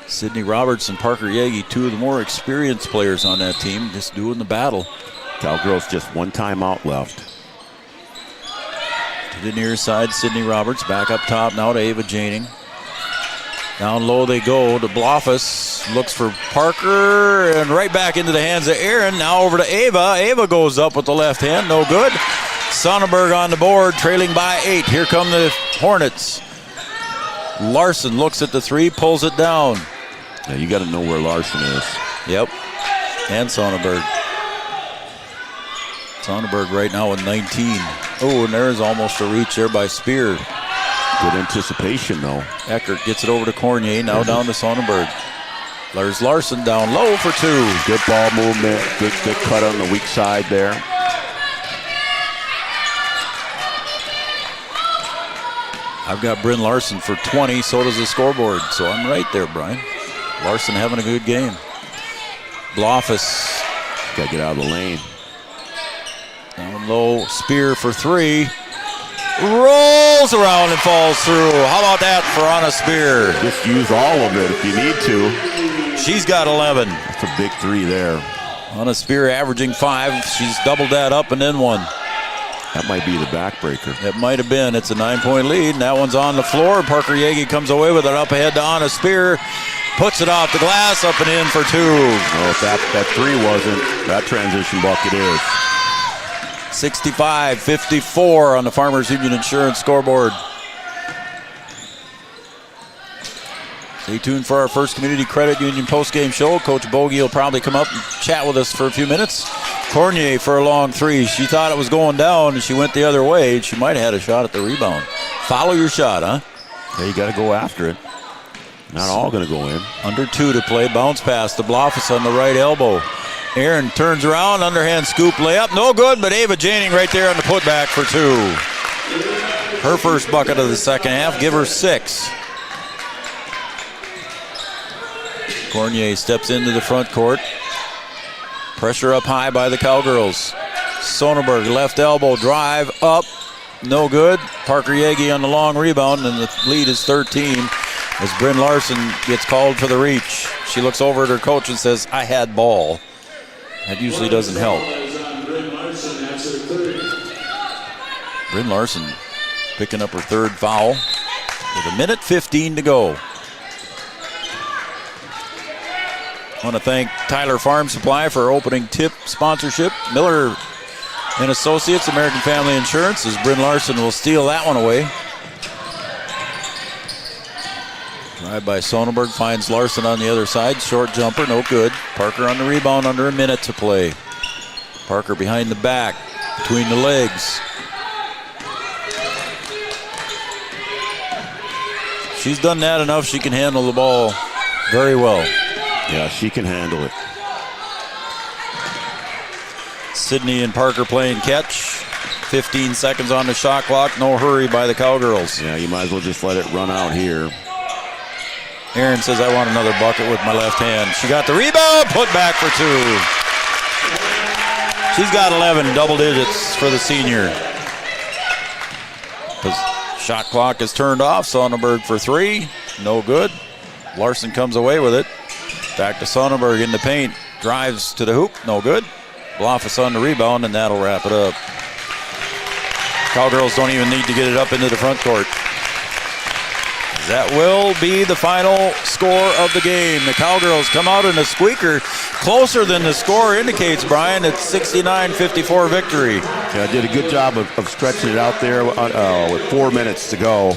Sydney Roberts and Parker Yagi, 2 of the more experienced players on that team, just doing the battle. Cowgirls just 1 timeout left. To the near side, Sydney Roberts back up top now to Ava Janing. Down low they go to Bloffus. Looks for Parker, and right back into the hands of Aaron. Now over to Ava. Ava goes up with the left hand. No good. Sonnenberg on the board, trailing by 8. Here come the Hornets. Larson looks at the 3, pulls it down. Yeah, you got to know where Larson is. Yep. And Sonnenberg. Sonnenberg right now with 19. Oh, and there's almost a reach there by Spear. Good anticipation, though. Eckert gets it over to Cornier, now down to Sonnenberg. There's Larson down low for 2. Good ball movement, good cut on the weak side there. I've got Bryn Larson for 20, so does the scoreboard. So I'm right there, Brian. Larson having a good game. Bloffus. Got to get out of the lane. Down low, Spear for 3. rolls around and falls through. How about that for Anna Spear? Just use all of it if you need to. She's got 11. That's a big 3 there. Anna Spear averaging 5. She's doubled that up and then 1. That might be the backbreaker. It might have been. It's a 9-point lead, and that one's on the floor. Parker Yagi comes away with it up ahead to Anna Spear. Puts it off the glass, up and in for 2. Well, if that 3 wasn't, that transition bucket is. 65-54 on the Farmers Union Insurance scoreboard. Stay tuned for our first Community Credit Union postgame show. Coach Bogey will probably come up and chat with us for a few minutes. Cornier for a long 3. She thought it was going down, and she went the other way. She might have had a shot at the rebound. Follow your shot, huh? Yeah, you got to go after it. Not all going to go in. Under 2 to play. Bounce pass to Blofus on the right elbow. Aaron turns around, underhand scoop layup. No good, but Ava Janing right there on the putback for 2. Her first bucket of the second half. Give her 6. Cornier steps into the front court. Pressure up high by the Cowgirls. Sonnenberg, left elbow, drive up. No good. Parker Yagi on the long rebound, and the lead is 13 as Bryn Larson gets called for the reach. She looks over at her coach and says, I had ball. That usually doesn't help. Bryn Larson picking up her 3rd foul with 1:15 to go. I want to thank Tyler Farm Supply for opening tip sponsorship. Miller and Associates, American Family Insurance, as Bryn Larson will steal that one away. Drive by Sonnenberg, finds Larson on the other side. Short jumper, no good. Parker on the rebound, under a minute to play. Parker behind the back, between the legs. She's done that enough, she can handle the ball very well. Yeah, she can handle it. Sydney and Parker playing catch. 15 seconds on the shot clock. No hurry by the Cowgirls. Yeah, you might as well just let it run out here. Aaron says, I want another bucket with my left hand. She got the rebound, put back for 2. She's got 11, double digits for the senior. The shot clock is turned off. Sonnenberg for 3. No good. Larson comes away with it. Back to Sonnenberg in the paint. Drives to the hoop. No good. Blofus on the rebound, and that'll wrap it up. Cowgirls don't even need to get it up into the front court. That will be the final score of the game. The Cowgirls come out in a squeaker closer than the score indicates, Brian. It's 69-54 victory. Yeah, did a good job of stretching it out there with 4 minutes to go.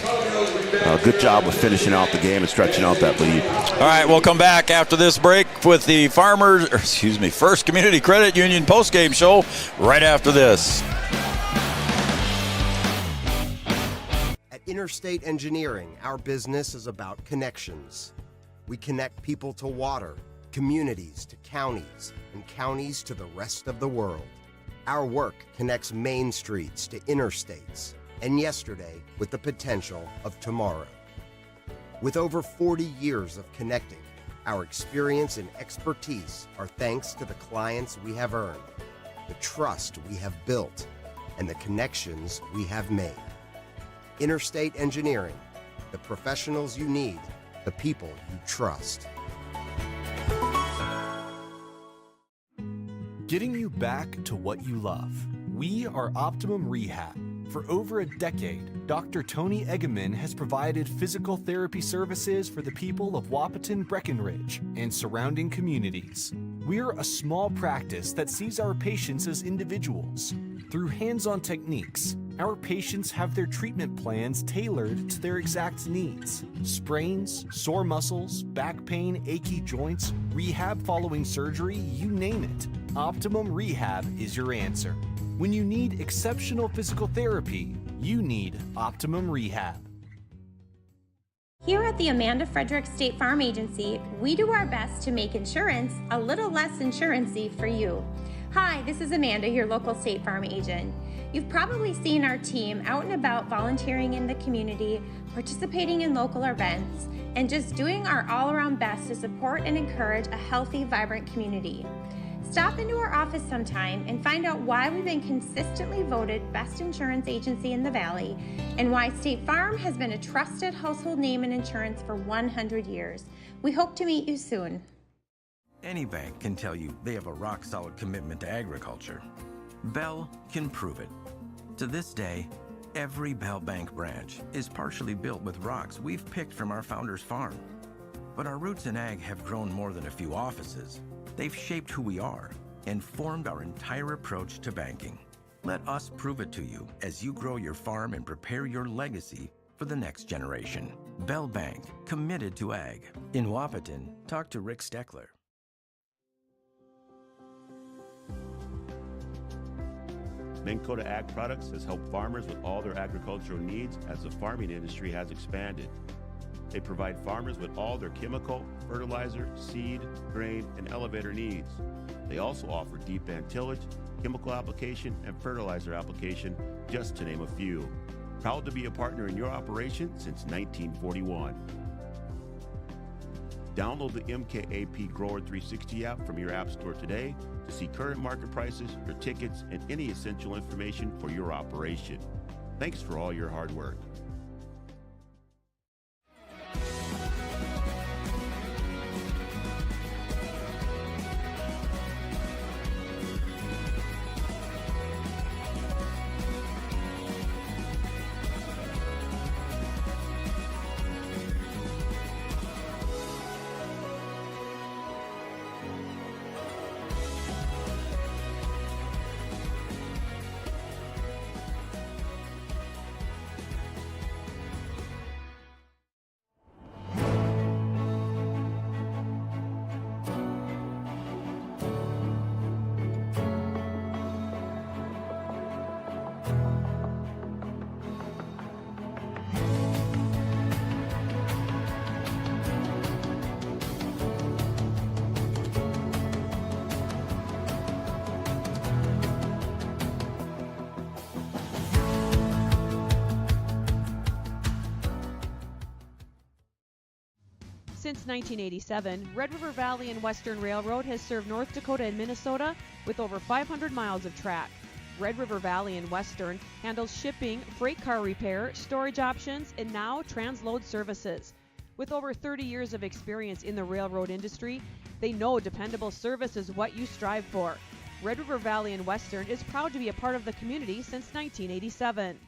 Good job of finishing out the game and stretching out that lead. All right, we'll come back after this break with the First Community Credit Union postgame show right after this. At Interstate Engineering, our business is about connections. We connect people to water, communities to counties, and counties to the rest of the world. Our work connects main streets to interstates, and yesterday with the potential of tomorrow. With over 40 years of connecting, our experience and expertise are thanks to the clients we have earned, the trust we have built, and the connections we have made. Interstate Engineering, the professionals you need, the people you trust. Getting you back to what you love. We are Optimum Rehab. For over a decade, Dr. Tony Egeman has provided physical therapy services for the people of Wahpeton, Breckenridge, and surrounding communities. We're a small practice that sees our patients as individuals. Through hands-on techniques, our patients have their treatment plans tailored to their exact needs. Sprains, sore muscles, back pain, achy joints, rehab following surgery, you name it. Optimum Rehab is your answer. When you need exceptional physical therapy, you need Optimum Rehab. Here at the Amanda Frederick State Farm Agency, we do our best to make insurance a little less insurance-y for you. Hi, this is Amanda, your local State Farm agent. You've probably seen our team out and about volunteering in the community, participating in local events, and just doing our all-around best to support and encourage a healthy, vibrant community. Stop into our office sometime and find out why we've been consistently voted best insurance agency in the Valley and why State Farm has been a trusted household name in insurance for 100 years. We hope to meet you soon. Any bank can tell you they have a rock-solid commitment to agriculture. Bell can prove it. To this day, every Bell Bank branch is partially built with rocks we've picked from our founder's farm. But our roots in ag have grown more than a few offices. They've shaped who we are and formed our entire approach to banking. Let us prove it to you as you grow your farm and prepare your legacy for the next generation. Bell Bank, committed to ag. In Wahpeton, talk to Rick Steckler. Minn Kota Ag Products has helped farmers with all their agricultural needs as the farming industry has expanded. They provide farmers with all their chemical, fertilizer, seed, grain, and elevator needs. They also offer deep band tillage, chemical application, and fertilizer application, just to name a few. Proud to be a partner in your operation since 1941. Download the MKAP Grower 360 app from your app store today to see current market prices, your tickets, and any essential information for your operation. Thanks for all your hard work. Since 1987, Red River Valley and Western Railroad has served North Dakota and Minnesota with over 500 miles of track. Red River Valley and Western handles shipping, freight car repair, storage options, and now transload services. With over 30 years of experience in the railroad industry, they know dependable service is what you strive for. Red River Valley and Western is proud to be a part of the community since 1987.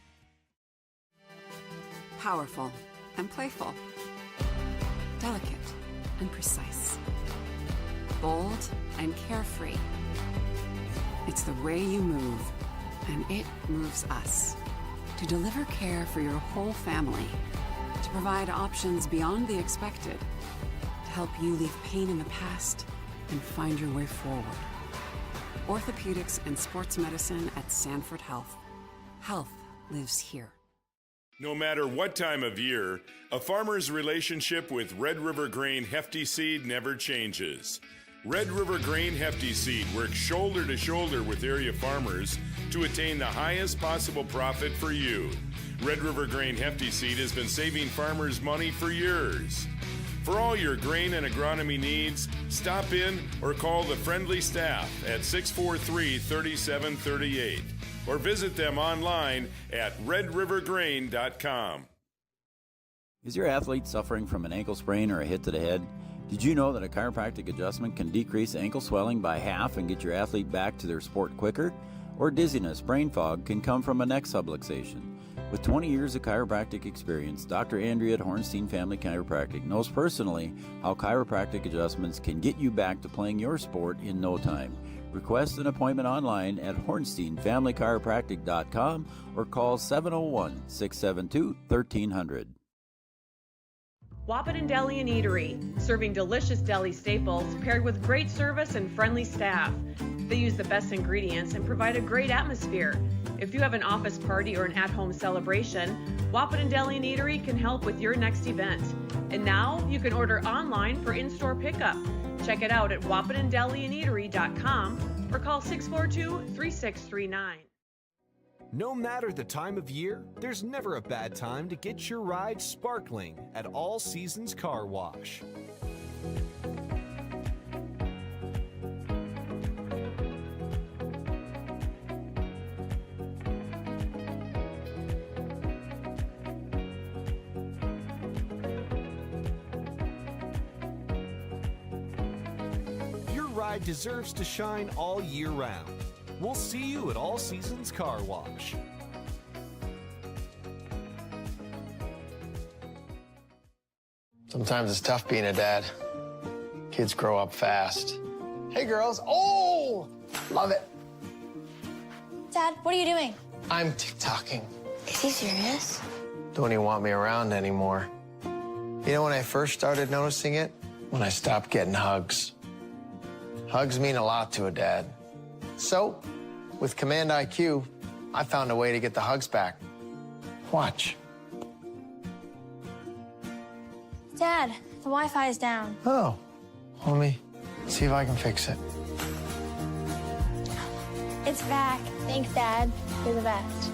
Powerful and playful. Delicate and precise. Bold and carefree. It's the way you move, and it moves us. To deliver care for your whole family. To provide options beyond the expected. To help you leave pain in the past and find your way forward. Orthopedics and sports medicine at Sanford Health. Health lives here. No matter what time of year, a farmer's relationship with Red River Grain Hefty Seed never changes. Red River Grain Hefty Seed works shoulder to shoulder with area farmers to attain the highest possible profit for you. Red River Grain Hefty Seed has been saving farmers money for years. For all your grain and agronomy needs, stop in or call the friendly staff at 643-3738 or visit them online at redrivergrain.com. Is your athlete suffering from an ankle sprain or a hit to the head? Did you know that a chiropractic adjustment can decrease ankle swelling by half and get your athlete back to their sport quicker? Or dizziness, brain fog can come from a neck subluxation. With 20 years of chiropractic experience, Dr. Andrea at Hornstein Family Chiropractic knows personally how chiropractic adjustments can get you back to playing your sport in no time. Request an appointment online at hornsteinfamilychiropractic.com or call 701-672-1300. Wahpeton Deli and Eatery, serving delicious deli staples paired with great service and friendly staff. They use the best ingredients and provide a great atmosphere. If you have an office party or an at-home celebration, Wahpeton Deli and Eatery can help with your next event. And now you can order online for in-store pickup. Check it out at wahpetondeliandeatery.com or call 642-3639. No matter the time of year, there's never a bad time to get your ride sparkling at All Seasons Car Wash. ride deserves to shine all year round. We'll see you at All Seasons Car Wash. Sometimes it's tough being a dad. Kids grow up fast. Hey, girls. Oh, love it. Dad, what are you doing? I'm TikToking. Is he serious? Don't even want me around anymore. You know when I first started noticing it? When I stopped getting hugs. Hugs mean a lot to a dad. So, with Command IQ, I found a way to get the hugs back. Watch. Dad, the Wi-Fi is down. Oh, let me see if I can fix it. It's back. Thanks, Dad. You're the best.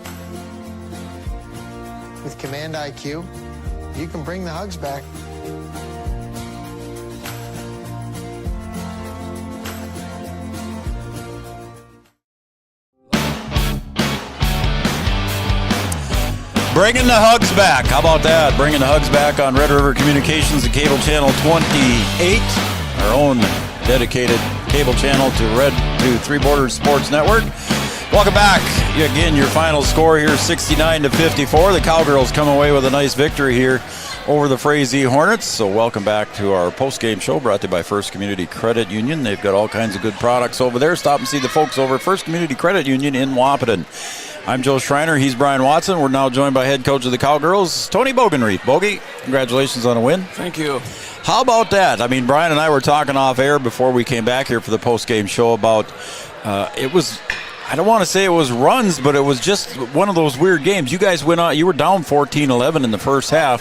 With Command IQ, you can bring the hugs back. Bringing the hugs back. How about that? Bringing the hugs back on Red River Communications and Cable Channel 28, our own dedicated cable channel to Three Borders Sports Network. Welcome back. Again, your final score here, 69-54. The Cowgirls come away with a nice victory here over the Frazee Hornets. So welcome back to our post-game show brought to you by First Community Credit Union. They've got all kinds of good products over there. Stop and see the folks over at First Community Credit Union in Wahpeton. I'm Joe Schreiner. He's Brian Watson. We're now joined by head coach of the Cowgirls, Tony Bogenreith. Bogey, congratulations on a win. Thank you. How about that? I mean, Brian and I were talking off air before we came back here for the post-game show about it was, I don't want to say it was runs, but it was just one of those weird games. You guys went out, you were down 14-11 in the first half,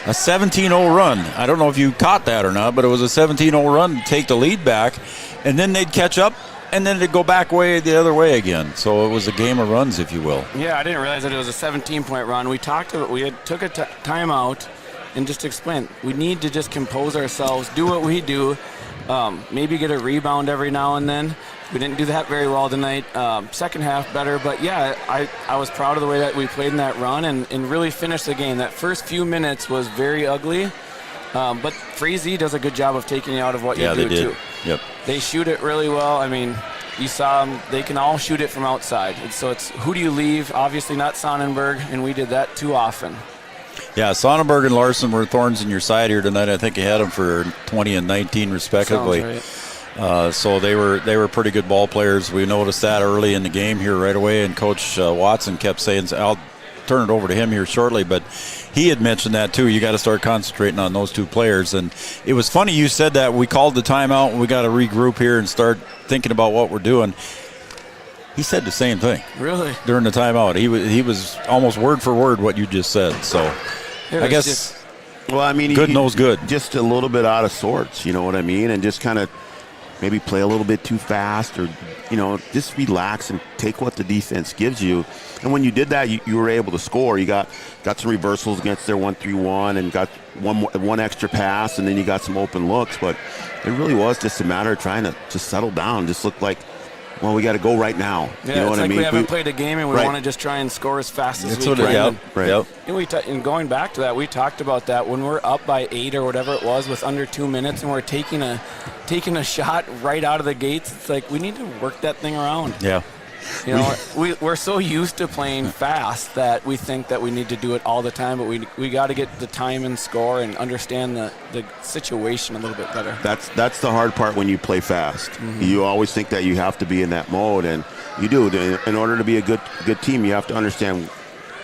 a 17-0 run. I don't know if you caught that or not, but it was a 17-0 run to take the lead back, and then they'd catch up, and then it'd go back the other way again. So it was a game of runs, if you will. Yeah, I didn't realize that it was a 17-point run. We talked about, we took a timeout and just explained, we need to just compose ourselves, do what we do, maybe get a rebound every now and then. We didn't do that very well tonight. Second half better, but yeah, I was proud of the way that we played in that run and really finished the game. That first few minutes was very ugly, but Frazee does a good job of taking you out of what you do, they did. too. Yep. They shoot it really well. I mean, you saw them. They can all shoot it from outside. So it's who do you leave? Obviously not Sonnenberg, and we did that too often. Yeah, Sonnenberg and Larson were thorns in your side here tonight. I think you had them for 20 and 19 respectively. Sounds right. So they were pretty good ball players. We noticed that early in the game here right away, and Coach Watson kept saying, I'll turn it over to him here shortly, but he had mentioned that too. You got to start concentrating on those two players. And it was funny you said that. We called the timeout and we got to regroup here and start thinking about what we're doing. He said the same thing. Really? During the timeout. He was almost word for word what you just said. So I guess well, I mean, good knows good. Just a little bit out of sorts, you know what I mean? And just kind of maybe play a little bit too fast, or, you know, just relax and take what the defense gives you. And when you did that, you were able to score. You got some reversals against their 1-3-1 and got one extra pass, and then you got some open looks. But it really was just a matter of trying to just settle down. Just looked like, well, we got to go right now. Yeah, you know it's what like I mean? we haven't played a game and we want to just try and score as fast as we can. Yep. And going back to that, we talked about that when we're up by 8 or whatever it was with under 2 minutes and we're taking a shot right out of the gates. It's like we need to work that thing around. Yeah. You know, we're so used to playing fast that we think that we need to do it all the time, but we got to get the time and score and understand the situation a little bit better. That's the hard part when you play fast. Mm-hmm. You always think that you have to be in that mode, and you do. In order to be a good team, you have to understand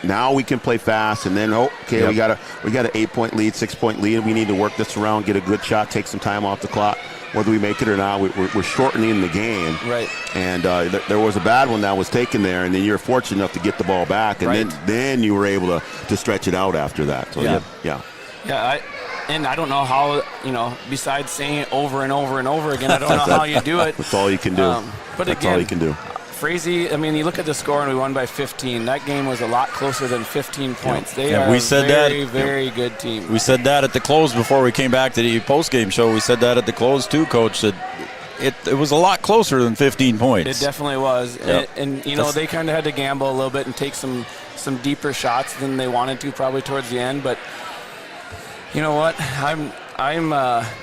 now we can play fast, and then we got an 8-point lead, 6-point lead. We need to work this around, get a good shot, take some time off the clock. Whether we make it or not, we're shortening the game. Right. And there was a bad one that was taken there, and then you're fortunate enough to get the ball back, and then you were able to stretch it out after that. So Yeah, and I don't know how, besides saying it over and over and over again, I don't know how you do it. That's all you can do. That's all you can do. Frazee, I mean, you look at the score and we won by 15. That game was a lot closer than 15 points. They are a very good team. We said that at the close before we came back to the post-game show. We said that at the close too, Coach, that it was a lot closer than 15 points. It definitely was. Yep. And they kind of had to gamble a little bit and take some deeper shots than they wanted to probably towards the end. But you know what? I'm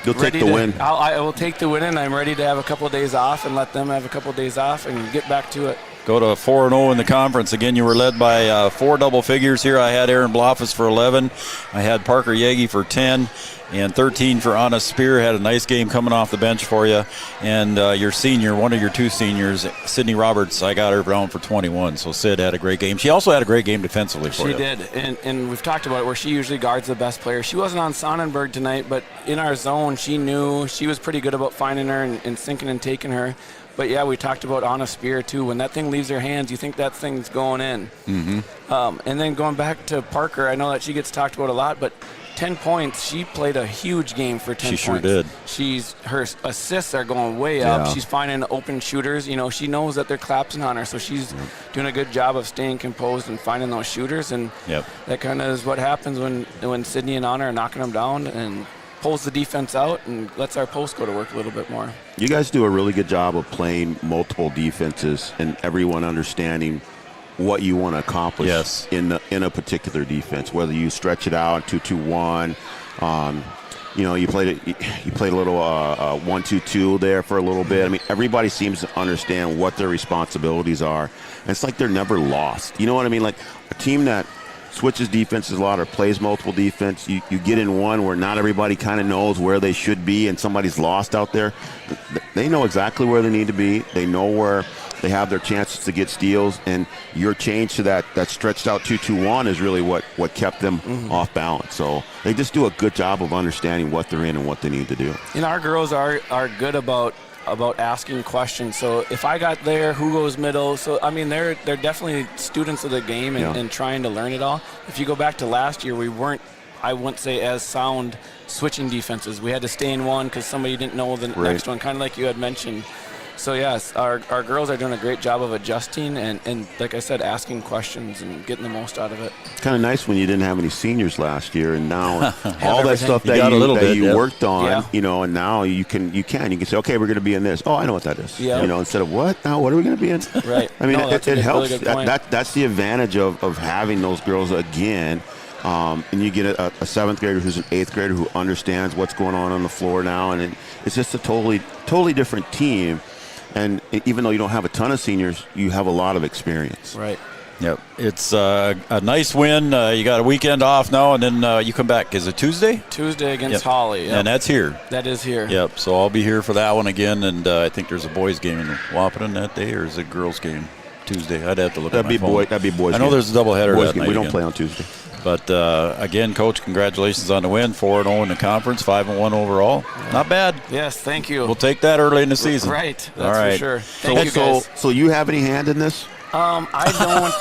You'll ready take the win. I will take the win, and I'm ready to have a couple of days off and let them have a couple of days off and get back to it. Go to 4-0 in the conference. Again, you were led by 4 double figures here. I had Aaron Bloffus for 11. I had Parker Yagi for 10. And 13 for Anna Spear. Had a nice game coming off the bench for you. And your senior, one of your 2 seniors, Sydney Roberts, I got her down for 21. So Sid had a great game. She also had a great game defensively for you. She did. And we've talked about it where she usually guards the best player. She wasn't on Sonnenberg tonight, but in our zone, she knew she was pretty good about finding her and sinking and taking her. But, yeah, we talked about Anna Spear, too. When that thing leaves her hands, you think that thing's going in. Mm-hmm. And then going back to Parker, I know that she gets talked about a lot, but 10 points, she played a huge game for 10 points. She sure did. Her assists are going way up. She's finding open shooters. She knows that they're collapsing on her, so she's doing a good job of staying composed and finding those shooters. And that kind of is what happens when Sydney and Anna are knocking them down and pulls the defense out and lets our post go to work a little bit more. You guys do a really good job of playing multiple defenses and everyone understanding what you want to accomplish in a particular defense, whether you stretch it out 2-2-1. You played a little 1-2-2 there for a little bit. I mean, everybody seems to understand what their responsibilities are. And it's like they're never lost. You know what I mean? Like a team that switches defenses a lot or plays multiple defense, you get in one where not everybody kind of knows where they should be and somebody's lost out there. They know exactly where they need to be. They know where they have their chances to get steals, and your change to that stretched out 2-2-1 is really what kept them off balance. So they just do a good job of understanding what they're in and what they need to do. And our girls are good about asking questions. So if I got there, who goes middle? So, I mean, they're definitely students of the game and trying to learn it all. If you go back to last year, we weren't, I wouldn't say, as sound switching defenses. We had to stay in one because somebody didn't know the next one, kind of like you had mentioned. So, yes, our girls are doing a great job of adjusting and, like I said, asking questions and getting the most out of it. It's kind of nice when you didn't have any seniors last year, and now all that stuff that you worked on, and now you can say, okay, we're going to be in this. Oh, I know what that is. Instead of what? Now, what are we going to be in? Right. I mean, it helps. Really that's the advantage of having those girls again. And you get a 7th grader who's an 8th grader who understands what's going on the floor now, and it's just a totally different team. And even though you don't have a ton of seniors, you have a lot of experience. Right. Yep. It's a nice win. You got a weekend off now, and then you come back. Is it Tuesday? Tuesday against Holly. Yep. And that's here. That is here. Yep. So I'll be here for that one again, and I think there's a boys' game in Wahpeton that day, or is it a girls' game Tuesday? I'd have to look at my phone. That'd be boys' I know game. there's a doubleheader that night. We don't play on Tuesday. But, again, Coach, congratulations on the win. 4-0 in the conference, 5-1 overall. Not bad. Yes, thank you. We'll take that early in the season. Right. That's all right. for sure. Thank you, guys. So you have any hand in this? I don't.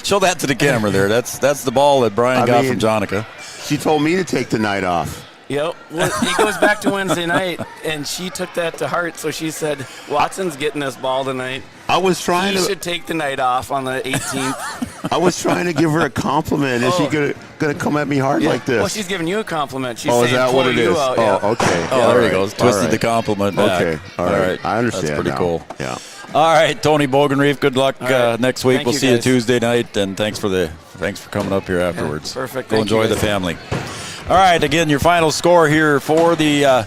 Show that to the camera there. That's the ball that Brian got from Jonica. She told me to take the night off. Yep. Well, it goes back to Wednesday night, and she took that to heart. So she said, Watson's getting this ball tonight. I was trying to. He should take the night off on the 18th. I was trying to give her a compliment. Is she going to come at me hard like this? Well, she's giving you a compliment. She's saying, is that what it is? Out, okay. Oh, there he goes. Twisted the compliment back. Okay. All right. I understand. That's pretty cool. Yeah. All right, Tony Bogenreef, good luck next week. We'll see you guys. Tuesday night, and thanks for coming up here afterwards. Yeah, perfect. Go enjoy the family. All right, again, your final score here for the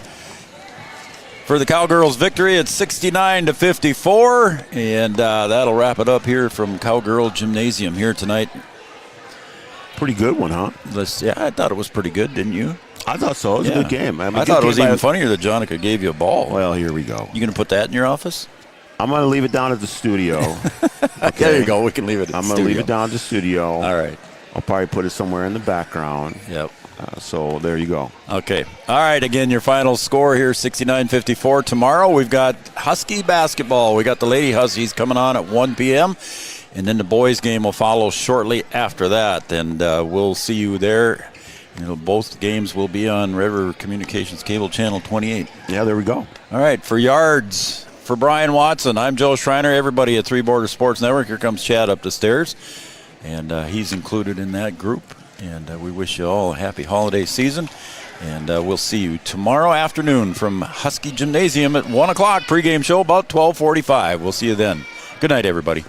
Cowgirls' victory. It's 69-54, and that'll wrap it up here from Cowgirl Gymnasium here tonight. Pretty good one, huh? Yeah, I thought it was pretty good, didn't you? I thought so. It was a good game. I thought it was even funnier that Jonica gave you a ball. Well, here we go. You going to put that in your office? I'm going to leave it down at the studio. Okay. There you go. We can leave it at I'm the going studio. to leave it down at the studio. All right. I'll probably put it somewhere in the background. Yep. So there you go. Okay. All right. Again, your final score here, 69-54. Tomorrow we've got Husky basketball. We got the Lady Huskies coming on at 1 p.m., and then the boys' game will follow shortly after that. And we'll see you there. Both games will be on River Communications Cable Channel 28. Yeah, there we go. All right. For Yards, for Brian Watson, I'm Joe Schreiner. Everybody at Three Border Sports Network. Here comes Chad up the stairs, and he's included in that group. And we wish you all a happy holiday season. And we'll see you tomorrow afternoon from Husky Gymnasium at 1 o'clock. Pregame show about 12:45. We'll see you then. Good night, everybody.